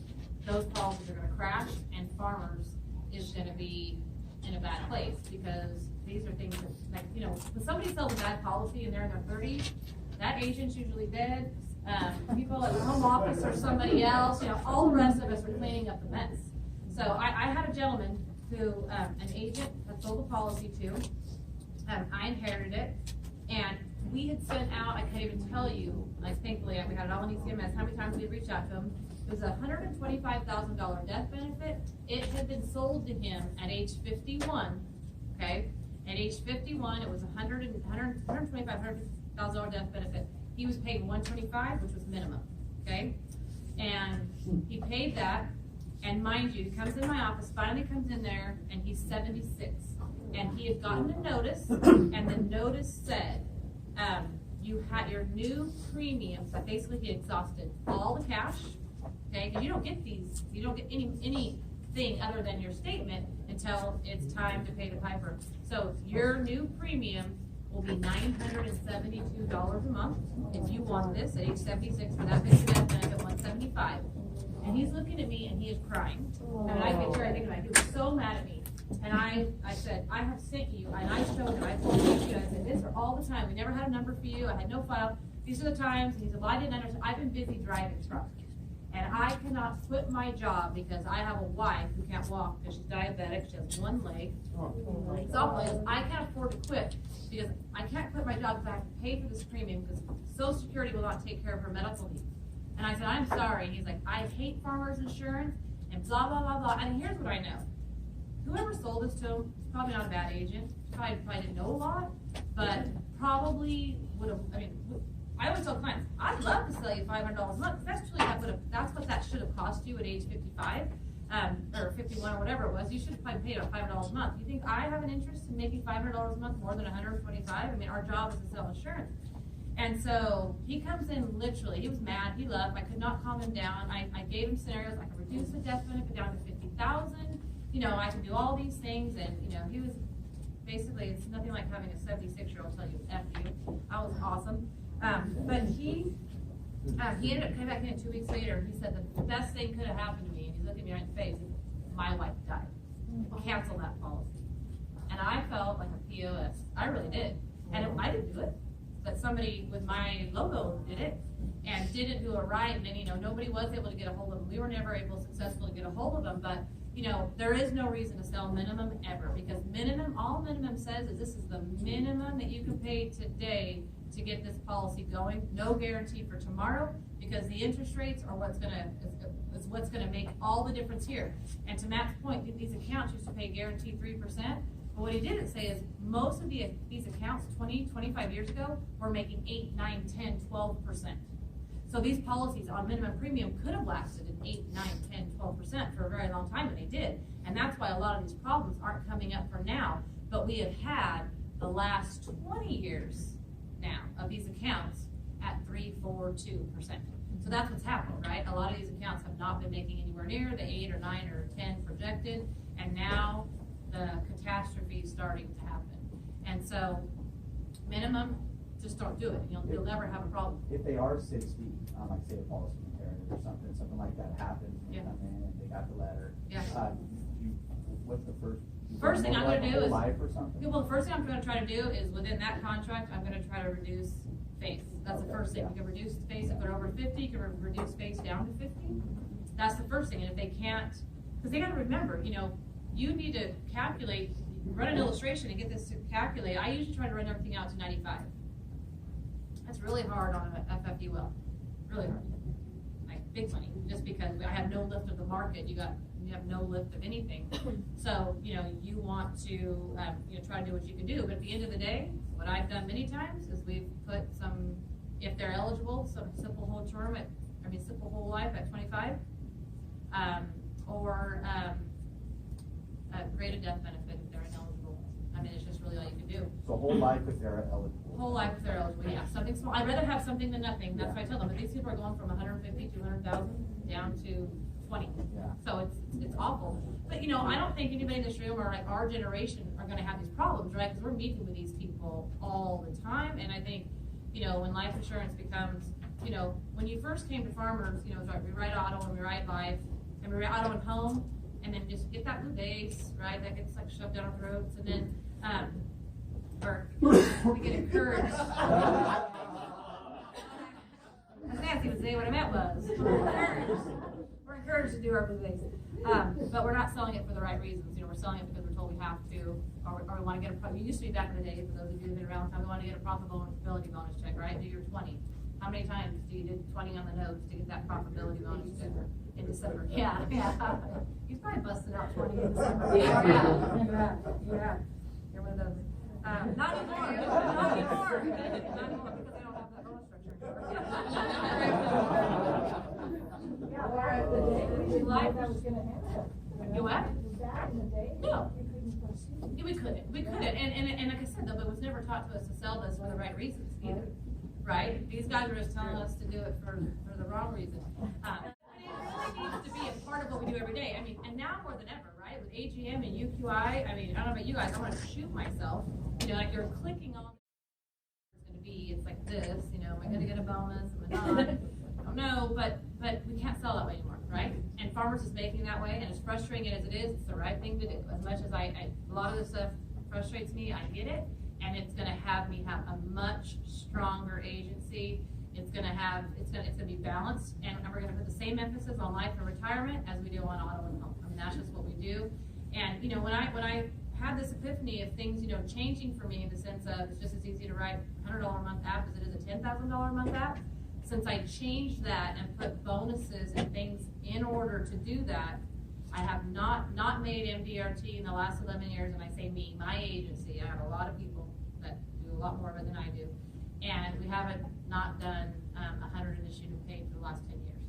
Those policies are going to crash, and Farmers is going to be in a bad place because these are things that, when somebody sells a bad policy and they're in their 30s, that agent's usually dead. People at the home office or somebody else, all the rest of us are cleaning up the mess. So I had a gentleman who, an agent had sold a policy to. I inherited it, and we had sent out, I can't even tell you, thankfully we had it all in ECMS, how many times we had reached out to him. It was a $125,000 death benefit. It had been sold to him at age 51, okay? At age 51, it was $125,000 death benefit. He was paid $125,000, which was minimum, okay? And he paid that, and mind you, he comes in my office, finally comes in there, and he's 76. And he had gotten a notice, and the notice said, you had your new premiums, but basically he exhausted all the cash, okay? Because you don't get anything other than your statement until it's time to pay the piper. So your new premium will be $972 a month if you want this at age 76 for that big death benefit, $175. And he's looking at me and he is crying. And I picture, I think about it, he was so mad at me. And I said, I have sent you, and I showed him, I told you, I said, this for all the time. We never had a number for you. I had no file. These are the times. And he said, well, I didn't understand. I've been busy driving truck. And I cannot quit my job because I have a wife who can't walk because she's diabetic. She has one leg. So I can't afford to quit because I can't quit my job because I have to pay for this premium because Social Security will not take care of her medical needs. And I said, I'm sorry. And he's like, I hate Farmers Insurance and blah, blah, blah, blah. And here's what I know. Whoever sold this to him is probably not a bad agent. Probably didn't know a lot, but probably would have, I always tell clients, I'd love to sell you $500 a month. That's what that should have cost you at age 55, or 51 or whatever it was. You should have probably paid about $500 a month. You think I have an interest in making $500 a month more than $125? Our job is to sell insurance. And so he comes in literally, he was mad, he left, I could not calm him down. I gave him scenarios, I could reduce the death benefit down to $50,000, I can do all these things, and he was basically, it's nothing like having a 76-year-old tell you F you. I was awesome. But he He ended up coming back in 2 weeks later. He said the best thing could have happened to me, and he's looking me right in the face, is my wife died. Cancel that policy. And I felt like a POS. I really did. And I didn't do it, but somebody with my logo did it and didn't do it right. And then, you know, nobody was able to get a hold of them. We were never able successfully to get a hold of them, but you know, there is no reason to sell minimum ever, because minimum, all minimum says is this is the minimum that you can pay today to get this policy going. No guarantee for tomorrow, because the interest rates are what's gonna make all the difference here. And to Matt's point, these accounts used to pay guaranteed 3%, but what he didn't say is most of these accounts 20, 25 years ago were making 8, 9, 10, 12%. So these policies on minimum premium could have lasted at 8, 9, 10, 12% for a very long time, and they did. And that's why a lot of these problems aren't coming up for now. But we have had the last 20 years now of these accounts at 3, 4, 2%. So that's what's happened, right? A lot of these accounts have not been making anywhere near the 8 or 9 or 10 projected, and now the catastrophe is starting to happen. And so minimum, just don't do it. You'll never have a problem. If they are 60, like say a policy inherited or something like that happens, and they come in and they got the letter. Yeah. What's the first? First thing I'm going to do is, life or something? well, the first thing I'm going to try to do is within that contract, I'm going to try to reduce face. That's the first thing. You can reduce face if they're over 50. You can reduce face down to 50. That's the first thing. And if they can't, because they got to remember, you know, you need to calculate, run an illustration and get this to calculate. I usually try to run everything out to 95. That's really hard on an FFD well. Really hard. Like big money, just because I have no lift of the market. You have no lift of anything. So, you know, you want to, you know, try to do what you can do. But at the end of the day, what I've done many times is we've put some, if they're eligible, some simple whole term simple whole life at 25, or a graded death benefit if they're ineligible. I mean, it's just really all you can do. So whole life if they're eligible. Whole life if they're eligible, yeah. Something small. I'd rather have something than nothing. That's why I tell them. But these people are going from 150, 200,000 down to 20. Yeah. So it's awful. But you know, I don't think anybody in this room or like our generation are going to have these problems, right? Because we're meeting with these people all the time. And I think, you know, when life insurance becomes, you know, when you first came to Farmers, you know, it's like we write auto and we write life and we write auto and home, and then just get that blue base, right? That gets like shoved down our throats, and then or we get encouraged. As Nancy would say, what I meant was we're encouraged to do our blue base, but we're not selling it for the right reasons. You know, we're selling it because we're told we have to, or we want to get a. You used to be back in the day, for those of you who've been around a time, we want to get a profitability bonus check, right? Do your 20. How many times do you do 20 on the nose to get that profitability bonus check? In December. Yeah. He's probably busted out 20 in December. Yeah. You're one of those. Not anymore. Not anymore. Not anymore, because I don't have that bonus structure. Yeah, whereas the day we didn't know that was gonna happen. You what? Back in the day, No. you couldn't proceed. Yeah, we couldn't. And like I said, though, it was never taught to us to sell this for the right reasons either. Right? These guys are just telling us to do it for the wrong reason. It really needs to be a part of what we do every day. I mean, and now more than ever, right? With AGM and UQI, I mean, I don't know about you guys, I want to shoot myself. You know, like you're clicking on it's going to be, it's like this, you know, am I going to get a bonus? Am I not? I don't know, but we can't sell that way anymore, right? And Farmers is making that way, and as frustrating as it is, it's the right thing to do. As much as a lot of this stuff frustrates me, I get it, and it's going to have me have a much stronger agency. It's going to be balanced, and we're going to put the same emphasis on life and retirement as we do on auto and home. I mean, that's just what we do. And you know, when I had this epiphany of things, you know, changing for me in the sense of it's just as easy to write a $100 a month app as it is a $10,000 a month app. Since I changed that and put bonuses and things in order to do that, I have not made MDRT in the last 11 years, and I say me, my agency. I have a lot of people that do a lot more of it than I do, and we haven't not done 100 issued and paid for the last 10 years.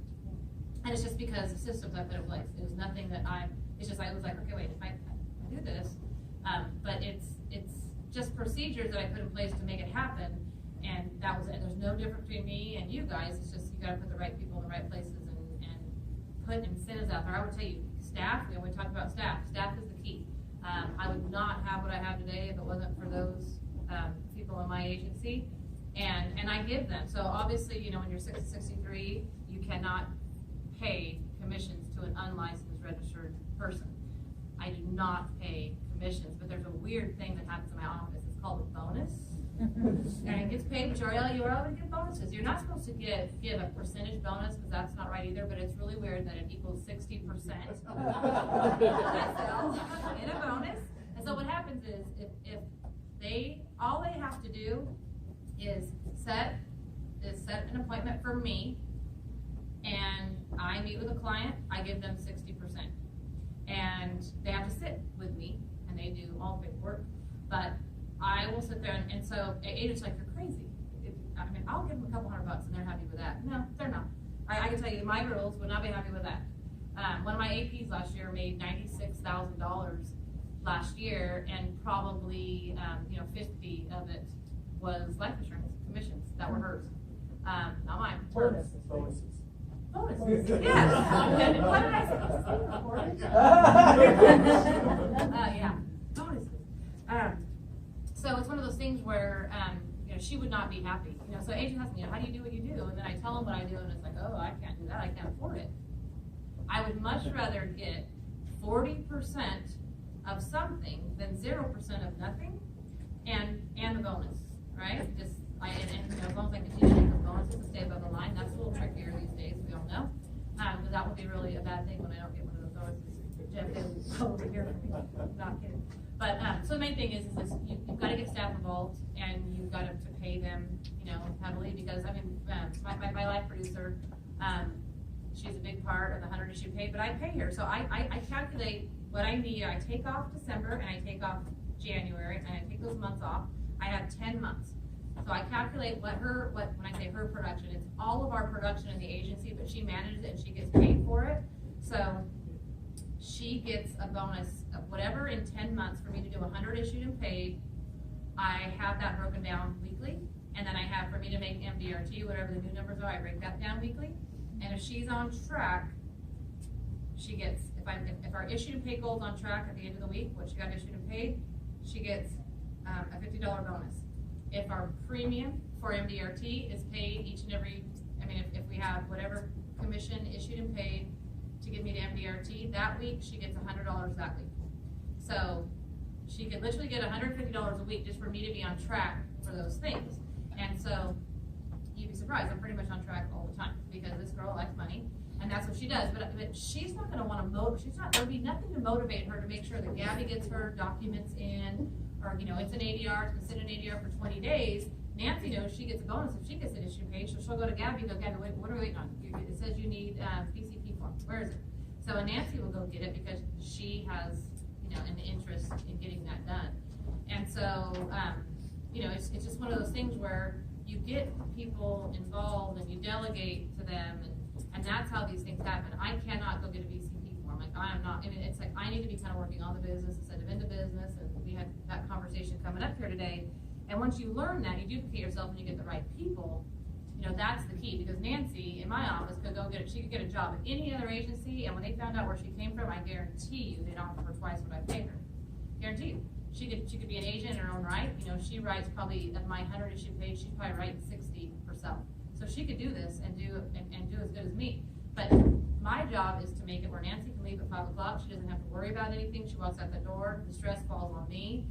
And it's just because the systems I put in place. It was nothing that it's just I was like, okay, wait, if I do this, but it's just procedures that I put in place to make it happen, and that was it. There's no difference between me and you guys. It's just you got to put the right people in the right places and put incentives out there. I would tell you, staff. You know, we talk about staff. Staff is the key. I would not have what I have today if it wasn't for those people in my agency. And I give them, so obviously, you know, when you're 63, you cannot pay commissions to an unlicensed registered person. I do not pay commissions, but there's a weird thing that happens in my office. It's called a bonus. And it gets paid, but you already get bonuses. You're not supposed to give a percentage bonus, because that's not right either, but it's really weird that it equals 60% of sales in a bonus. And so what happens is, if all they have to do is set an appointment for me, and I meet with a client, I give them 60%. And they have to sit with me, and they do all the paperwork, but I will sit there, and so agents like, you're crazy. I mean, I'll give them a couple $100 and they're happy with that. No, they're not. I can tell you, my girls would not be happy with that. One of my APs last year made $96,000 last year, and probably 50 of it was life insurance commissions that were hers, not mine. Hers. Bonuses. Bonuses. Yes. What did I say? Yeah, bonuses. So it's one of those things where she would not be happy. So agent has how do you do what you do? And then I tell them what I do, and it's like, oh, I can't do that. I can't afford it. I would much rather get 40% of something than 0% of nothing, and the bonus, right? And as long as I continue to make those bonuses and stay above the line, that's a little trickier these days. We all know. But that would be really a bad thing when I don't get one of those bonuses. Jeff is over here for me. Not kidding. But so the main thing is you've got to get staff involved, and you've got to pay them, heavily, because my life producer, she's a big part of the 100 issue paid, but I pay her. So I calculate what I need. I take off December, and I take off January, and I take those months off. I have 10 months. So I calculate when I say her production, it's all of our production in the agency, but she manages it and she gets paid for it. So she gets a bonus of whatever in 10 months for me to do 100 issued and paid. I have that broken down weekly, and then I have for me to make MDRT, whatever the new numbers are, I break that down weekly. And if she's on track, she gets, if our issued and paid goal is on track at the end of the week, what she got issued and paid, she gets a $50 bonus. If our premium for MDRT is paid each and every, if we have whatever commission issued and paid to get me to MDRT that week, she gets $100 that week. So she could literally get $150 a week just for me to be on track for those things. And so you'd be surprised, I'm pretty much on track all the time, because this girl likes money, and that's what she does. But she's not going to want to there'll be nothing to motivate her to make sure that Gabby gets her documents in, or it's an ADR, it's been sitting in ADR for 20 days. Nancy knows she gets a bonus if she gets an issue page, so she'll go to Gabby and go, Gabby, wait, what are we waiting on? It says you need PCP form. Where is it? So Nancy will go get it because she has, an interest in getting that done. And so, it's just one of those things where you get people involved and you delegate to them, and that's how these things happen. I cannot go get a PCP form. Like, I am not, it's like I need to be kind of working on the business instead of into business, and we had that conversation coming up here today. And once you learn that, you duplicate yourself and you get the right people, that's the key. Because Nancy in my office could she could get a job at any other agency, and when they found out where she came from, I guarantee you they'd offer her twice what I pay her. Guarantee you. She could be an agent in her own right. She writes probably, of my 100 issue page, she's probably writing 60 herself. So she could do this and do as good as me. But my job is to make it where Nancy can leave at 5 o'clock. She doesn't have to worry about anything. She walks out the door. The stress falls on me.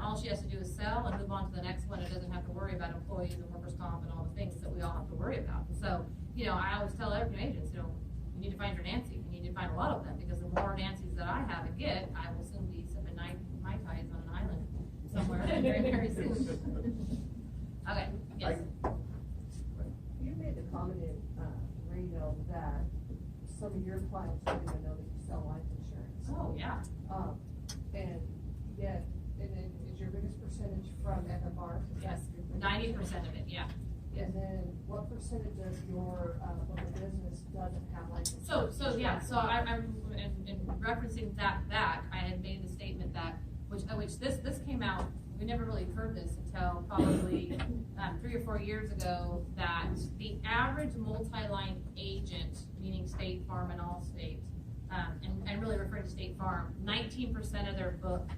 All she has to do is sell and move on to the next one. It doesn't have to worry about employees and workers' comp and all the things that we all have to worry about. And so, I always tell every agent, you need to find your Nancy. You need to find a lot of them, because the more Nancys that I have and get, I will soon be sipping Mai Tais on an island somewhere very, very soon. Okay, yes. You made the comment in Reno that some of your clients don't even know that you sell life insurance. Oh, yeah. And then is your biggest percentage from FFR? Yes, 90% of it, yeah. And then what percentage of your book of business doesn't have life insurance? So I'm in referencing that back, I had made the statement that, which this came out, we never really heard this until probably 3 or 4 years ago, that the average multi-line agent, meaning State Farm and Allstate, and really referring to State Farm, 19% of their book.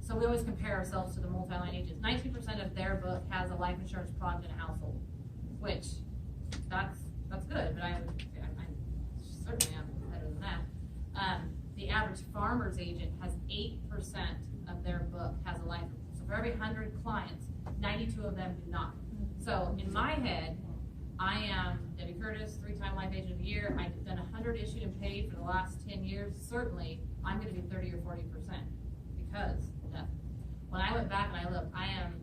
So So we always compare ourselves to the multi-line agents. 19% of their book has a life insurance product in a household, which that's good, but I certainly am better than that. The average farmer's agent has 8% of their book has a life. So for every 100 clients, 92 of them do not. So in my head, I am Debbie Curtis, 3-time life agent of the year. I've done 100 issued and paid for the last 10 years. Certainly, I'm going to be 30 or 40% because when I went back and I looked, I am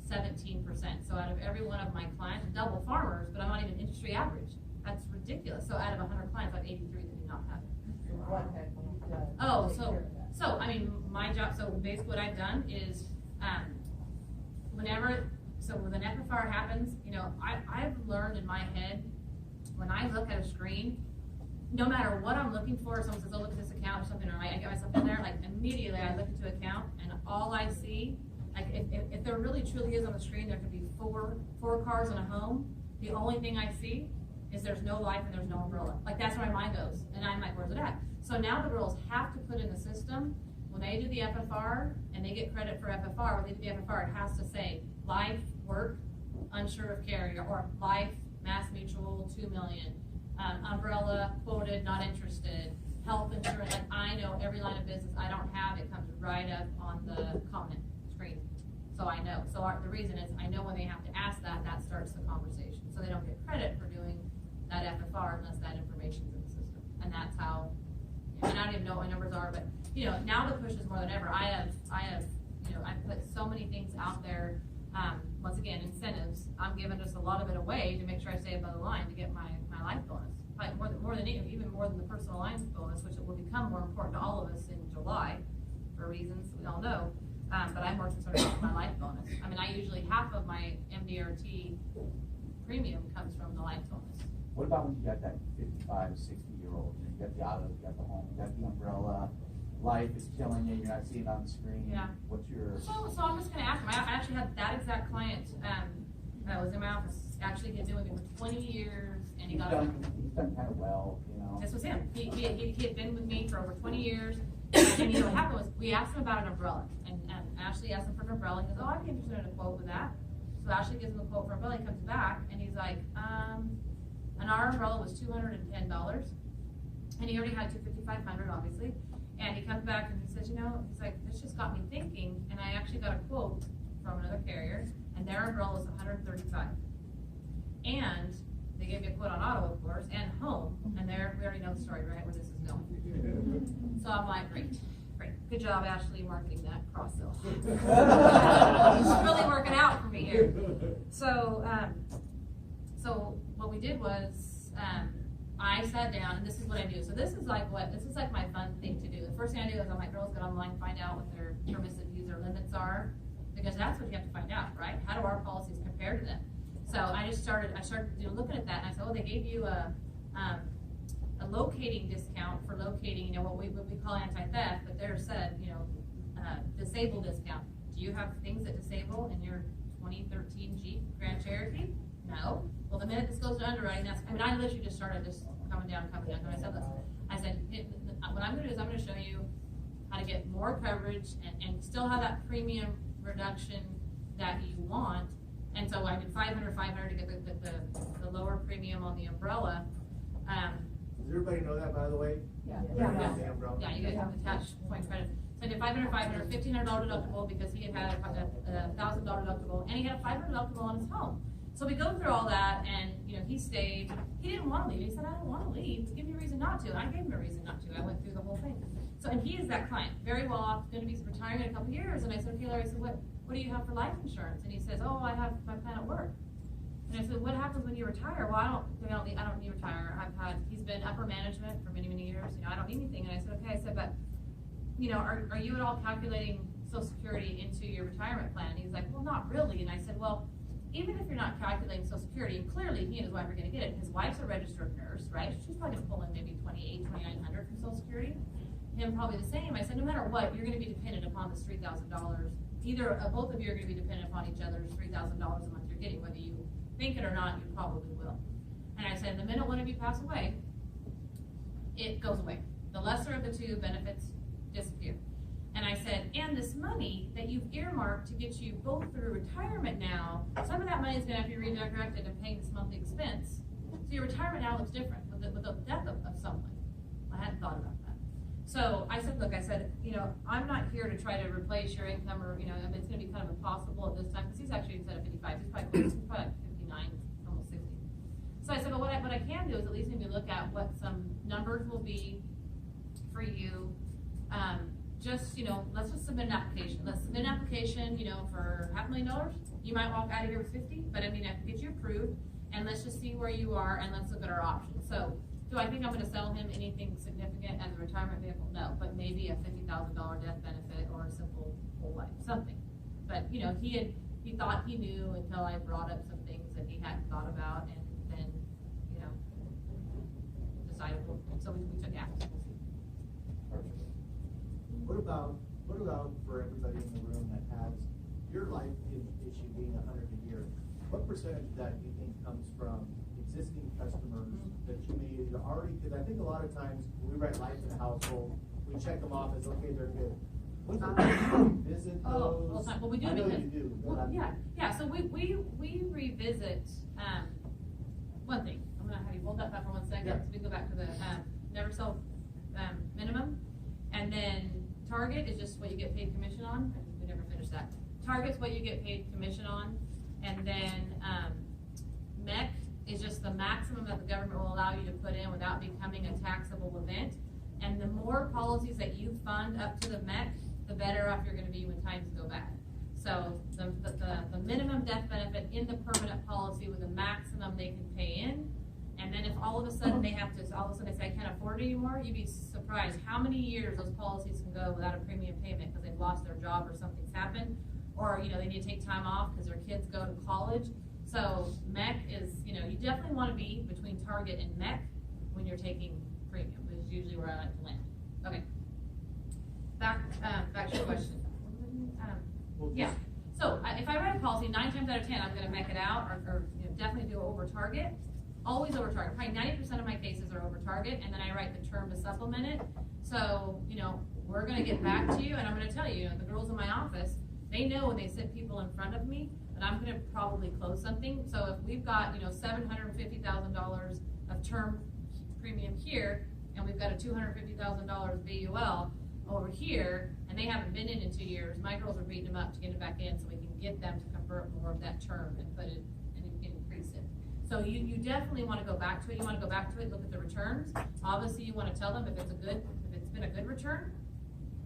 17%. So out of every one of my clients, double farmers, but I'm not even industry average. That's ridiculous. So out of 100 clients, I have 83 that do not have it. So what have you done? Oh, to take care of that? so I mean, my job. So basically, what I've done is, when an FFR happens, I've learned in my head when I look at a screen, no matter what I'm looking for, someone says, "Oh, look at this account" or something, or I get myself in there, like immediately I look into account, and all I see, like if there really truly is on the screen, there could be four cars in a home. The only thing I see is there's no life and there's no umbrella. Like that's where my mind goes, and I'm like, where's it at? So now the girls have to put in the system when they do the FFR and they get credit for FFR. When they do the FFR, it has to say life, work, unsure of carrier, or life, Mass Mutual, 2 million, umbrella, quoted, not interested, health insurance. Like I know every line of business I don't have, it comes right up on the comment screen. So I know. So the reason is I know when they have to ask that starts the conversation. So they don't get credit for doing that FFR unless that information's in the system. And that's how, and I don't even know what my numbers are, but now the push is more than ever. I've put so many things out there. Once again, incentives. I'm giving just a lot of it away to make sure I stay above the line to get my life bonus. Probably even more than the personal lines bonus, which will become more important to all of us in July for reasons we all know. But I'm more concerned about my life bonus. I mean, I usually half of my MDRT premium comes from the life bonus. What about when you got that 55, 60-year-old? You got the auto, you got the home, you got the umbrella. Life is killing you. You're not seeing it on the screen. Yeah. What's your? So I'm just going to ask him. I actually had that exact client that was in my office. Actually, he's been with me for 20 years, and he's done kind of well. This was him. He had been with me for over 20 years. And what happened was we asked him about an umbrella, and Ashley asked him for an umbrella. He goes, "Oh, I'd be interested in a quote with that." So Ashley gives him a quote for umbrella. He comes back and he's like, "And our umbrella was $210, and he already had $2,500, obviously." And he comes back and he says, he's like, "This just got me thinking," and I actually got a quote from another carrier, and their umbrella was $135, and they gave me a quote on auto, of course, and home, and we already know the story, right, where this is going. So I'm like, great, good job, Ashley, marketing that cross sell. It's really working out for me here. So what we did was, I sat down, and this is what I do. So this is like my fun thing to do. The first thing I do is I'm like, girls, get online, find out what their permissive user limits are, because that's what you have to find out, right? How do our policies compare to them? So I started looking at that, and I said, they gave you a locating discount for locating, what we call anti-theft, but they're said, disable discount. Do you have things that disable in your 2013 Jeep Grand Cherokee? No. Well, the minute this goes to underwriting, I literally just started just coming down. And I said, what I'm going to do is I'm going to show you how to get more coverage and still have that premium reduction that you want. And so I did $500 to get the lower premium on the umbrella. Does everybody know that, by the way? Yeah. The umbrella? Yeah, you get attached point credit. So I did $500, $1,500 deductible because he had a $1,000 deductible, and he had a $500 deductible on his home. So we go through all that, and he stayed. He didn't want to leave. He said, "I don't want to leave. Give me a reason not to." And I gave him a reason not to. I went through the whole thing. So, and he is that client, very well off, going to be retiring in a couple of years. And I said, "Okay, Larry," I said, what do you have for life insurance?" And he says, "Oh, I have my plan at work." And I said, "What happens when you retire?" "Well, I don't need to retire. He's been upper management for many, many years. I don't need anything." And I said, "Okay," I said, "But, are you at all calculating Social Security into your retirement plan?" And he's like, "Well, not really." And I said, "Well, even if you're not calculating Social Security," and clearly he and his wife are going to get it. His wife's a registered nurse, right? She's probably going to pull in maybe $2,800, $2,900 from Social Security. Him probably the same. I said, no matter what, you're going to be dependent upon this $3,000. Either both of you are going to be dependent upon each other's $3,000 a month you're getting, whether you think it or not. You probably will. And I said, the minute one of you pass away, it goes away. The lesser of the two benefits disappear. And I said, and this money that you've earmarked to get you both through retirement now, some of that money is gonna have to be redirected and paying this monthly expense. So your retirement now looks different with the death of someone. I hadn't thought about that. So I said, look, I'm not here to try to replace your income or, it's gonna be kind of impossible at this time, because he's actually instead of 55, he's probably like 59, almost 60. So I said, well, what I can do is at least maybe look at what some numbers will be for you. Let's just submit an application. Let's submit an application, for $500,000. You might walk out of here with 50, but I can get you approved, and let's just see where you are, and let's look at our options. So, do I think I'm gonna sell him anything significant as a retirement vehicle? No, but maybe a $50,000 death benefit or a simple whole life, something. But, he thought he knew until I brought up some things that he hadn't thought about, and then, decided, so we took action. What about for everybody in the room that has your life issue being 100 a year? What percentage of that do you think comes from existing customers that you may already? Because I think a lot of times when we write life in a household, we check them off as okay, they're good. When's the time you visit those? All the time. Well, we do I know because, you do. well, yeah. So we revisit one thing. I'm gonna have you hold that thought for 1 second. Yeah. So we go back to the never sell minimum, and then target is just what you get paid commission on. We never finished that. Target's what you get paid commission on, and then MEC is just the maximum that the government will allow you to put in without becoming a taxable event. And the more policies that you fund up to the MEC, the better off you're going to be when times go bad. So the minimum death benefit in the permanent policy with the maximum they can pay in. And then if all of a sudden they have to, all of a sudden they say, I can't afford it anymore, you'd be surprised how many years those policies can go without a premium payment because they've lost their job or something's happened. Or, they need to take time off because their kids go to college. So MEC is, you definitely want to be between target and MEC when you're taking premium, which is usually where I like to land. Okay. Back to your question. Yeah. So if I write a policy, 9 times out of 10, I'm going to MEC it out or definitely do it over target. Always over target. Probably 90% of my cases are over target, and then I write the term to supplement it. So, we're going to get back to you, and I'm going to tell you, the girls in my office, they know when they sit people in front of me that I'm going to probably close something. So if we've got, $750,000 of term premium here, and we've got a $250,000 VUL over here, and they haven't been in 2 years, my girls are beating them up to get it back in so we can get them to convert more of that term and put it and increase it. So you definitely want to go back to it. You want to go back to it, look at the returns. Obviously, you want to tell them if it's been a good return,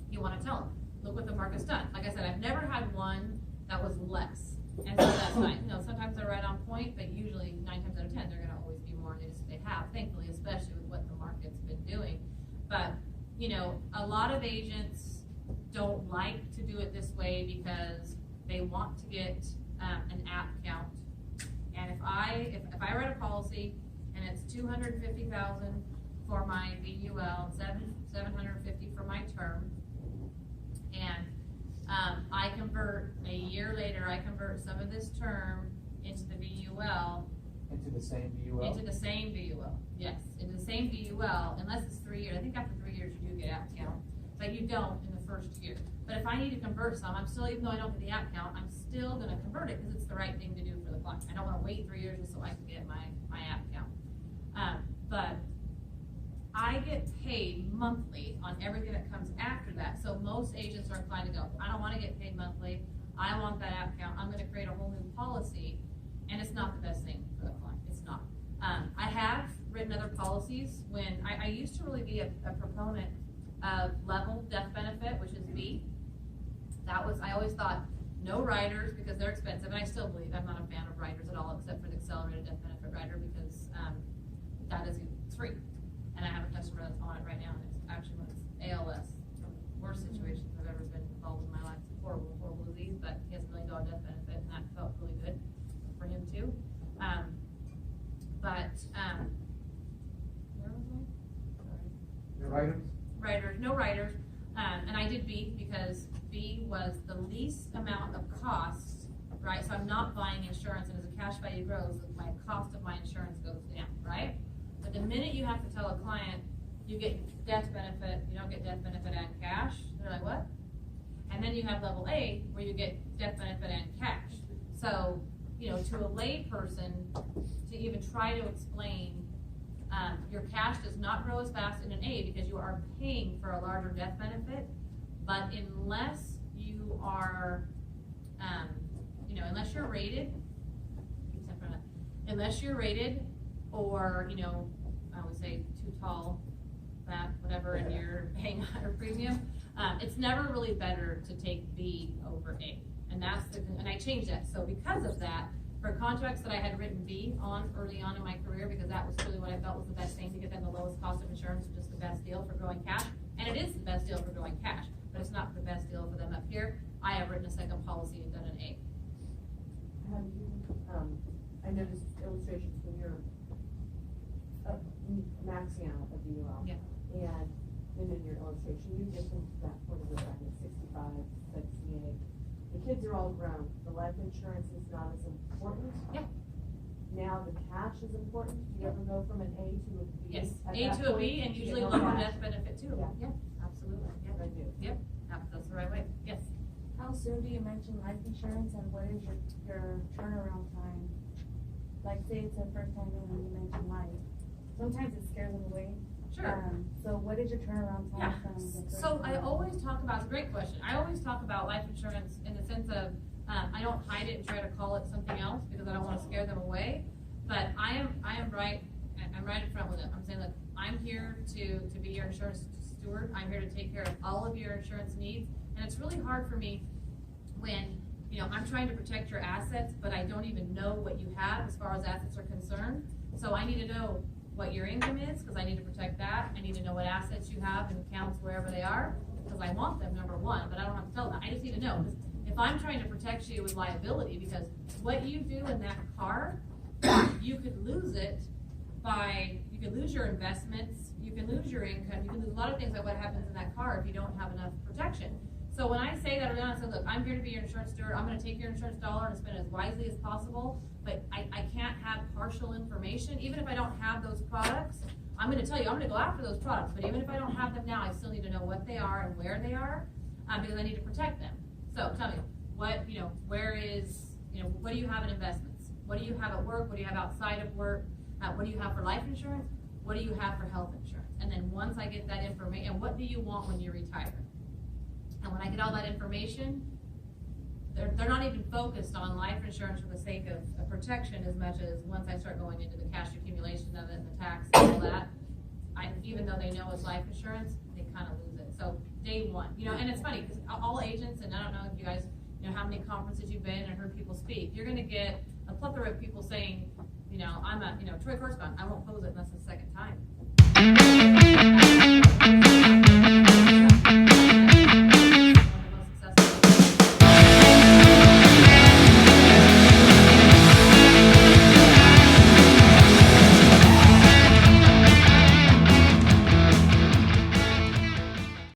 you want to tell them. Look what the market's done. Like I said, I've never had one that was less. And so that's nice. Sometimes they're right on point, but usually 9 times out of 10, they're going to always be more. They have, thankfully, especially with what the market's been doing. But, a lot of agents don't like to do it this way because they want to get an app count. And if I write a policy and it's $250,000 for my VUL, $750 for my term, and I convert a year later, I convert some of this term into the VUL. Into the same VUL? Into the same VUL, yes. Into the same VUL, unless it's 3 years. I think after 3 years you do get app count, but you don't in the first year. But if I need to convert some, I'm still, even though I don't get the app count, I'm still going to convert it because it's the right thing to do for the client. I don't want to wait 3 years just so I can get my app count. But I get paid monthly on everything that comes after that. So most agents are inclined to go, I don't want to get paid monthly. I want that app count. I'm going to create a whole new policy. And it's not the best thing for the client. It's not. I have written other policies when I used to really be a proponent of level death benefit, which is B. I always thought no riders because they're expensive, and I still believe I'm not a fan of riders at all, except for the accelerated death benefit rider because it's free. And I have a customer that's on it right now, and it's actually when it's ALS, worst situations I've ever been involved in my life. It's a horrible disease, but he has $1 million death benefit, and that felt really good for him too. Where was I? Sorry. Your riders? Riders, no riders. And I did B because B was the least amount of costs, right? So I'm not buying insurance, and as the cash value grows, my cost of my insurance goes down, right? But the minute you have to tell a client you get death benefit, you don't get death benefit and cash, they're like, what? And then you have level A, where you get death benefit and cash. So, you know, to a lay person, to even try to explain, your cash does not grow as fast in an A because you are paying for a larger death benefit. But unless you are, you know, unless you're rated, unless you're rated, or, you know, I would say too tall, fat, whatever, and you're paying a higher premium, it's never really better to take B over A. And and I changed that. So because of that, for contracts that I had written B on early on in my career, because that was really what I felt was the best thing to get them the lowest cost of insurance, just the best deal for growing cash. And it is the best deal for growing cash, but it's not the best deal for them up here. I have written a second policy and done an A. Have you, I noticed illustrations when you're maxing out a VUL. Yeah. And then in your illustration, you get them to that point of the bracket, 65, 68. The kids are all grown. The life insurance is not as important. Yeah. Now the cash is important. Do you ever go from an A to a B? Yes, At A that to a point, B, and you usually get lower cash? death benefit too. Yeah. Yeah, absolutely. Yep. I do. Yep, that's the right way. Yes. How soon do you mention life insurance and what is your turnaround time? Like say it's the first time when you mention life. Sometimes it scares them away. Sure. So what is your turnaround time Yeah, from the first so I time? always talk about, it's a great question, I always talk about life insurance in the sense of, I don't hide it and try to call it something else because I don't wanna scare them away, but I am right, I'm right in front with it. I'm saying, look, I'm here to be your insurance steward, I'm here to take care of all of your insurance needs, and it's really hard for me when, you know, I'm trying to protect your assets, but I don't even know what you have as far as assets are concerned, so I need to know what your income is, because I need to protect that. I need to know what assets you have and accounts wherever they are, because I want them, number one, but I don't have to tell them. I just need to know. Because if I'm trying to protect you with liability, because what you do in that car, you could lose it by, you could lose your investments, you can lose your income, you can lose a lot of things like what happens in that car if you don't have enough protection. So when I say that early on, I said, look, I'm here to be your insurance steward. I'm going to take your insurance dollar and spend it as wisely as possible. But I can't have partial information. Even if I don't have those products, I'm going to tell you, I'm going to go after those products. But even if I don't have them now, I still need to know what they are and where they are, because I need to protect them. So tell me, what, you know, where is, you know, what do you have in investments? What do you have at work? What do you have outside of work? What do you have for life insurance? What do you have for health insurance? And then once I get that information, what do you want when you retire? And when I get all that information, they're not even focused on life insurance for the sake of protection as much as once I start going into the cash accumulation of it and the tax and all that, even though they know it's life insurance, they kind of lose it. So day one, you know, and it's funny because all agents, and I don't know if you guys, you know, how many conferences you've been and heard people speak, you're going to get a plethora of people saying, you know, I'm a, you know, Troy Kurzban, I won't close it unless it's the second time.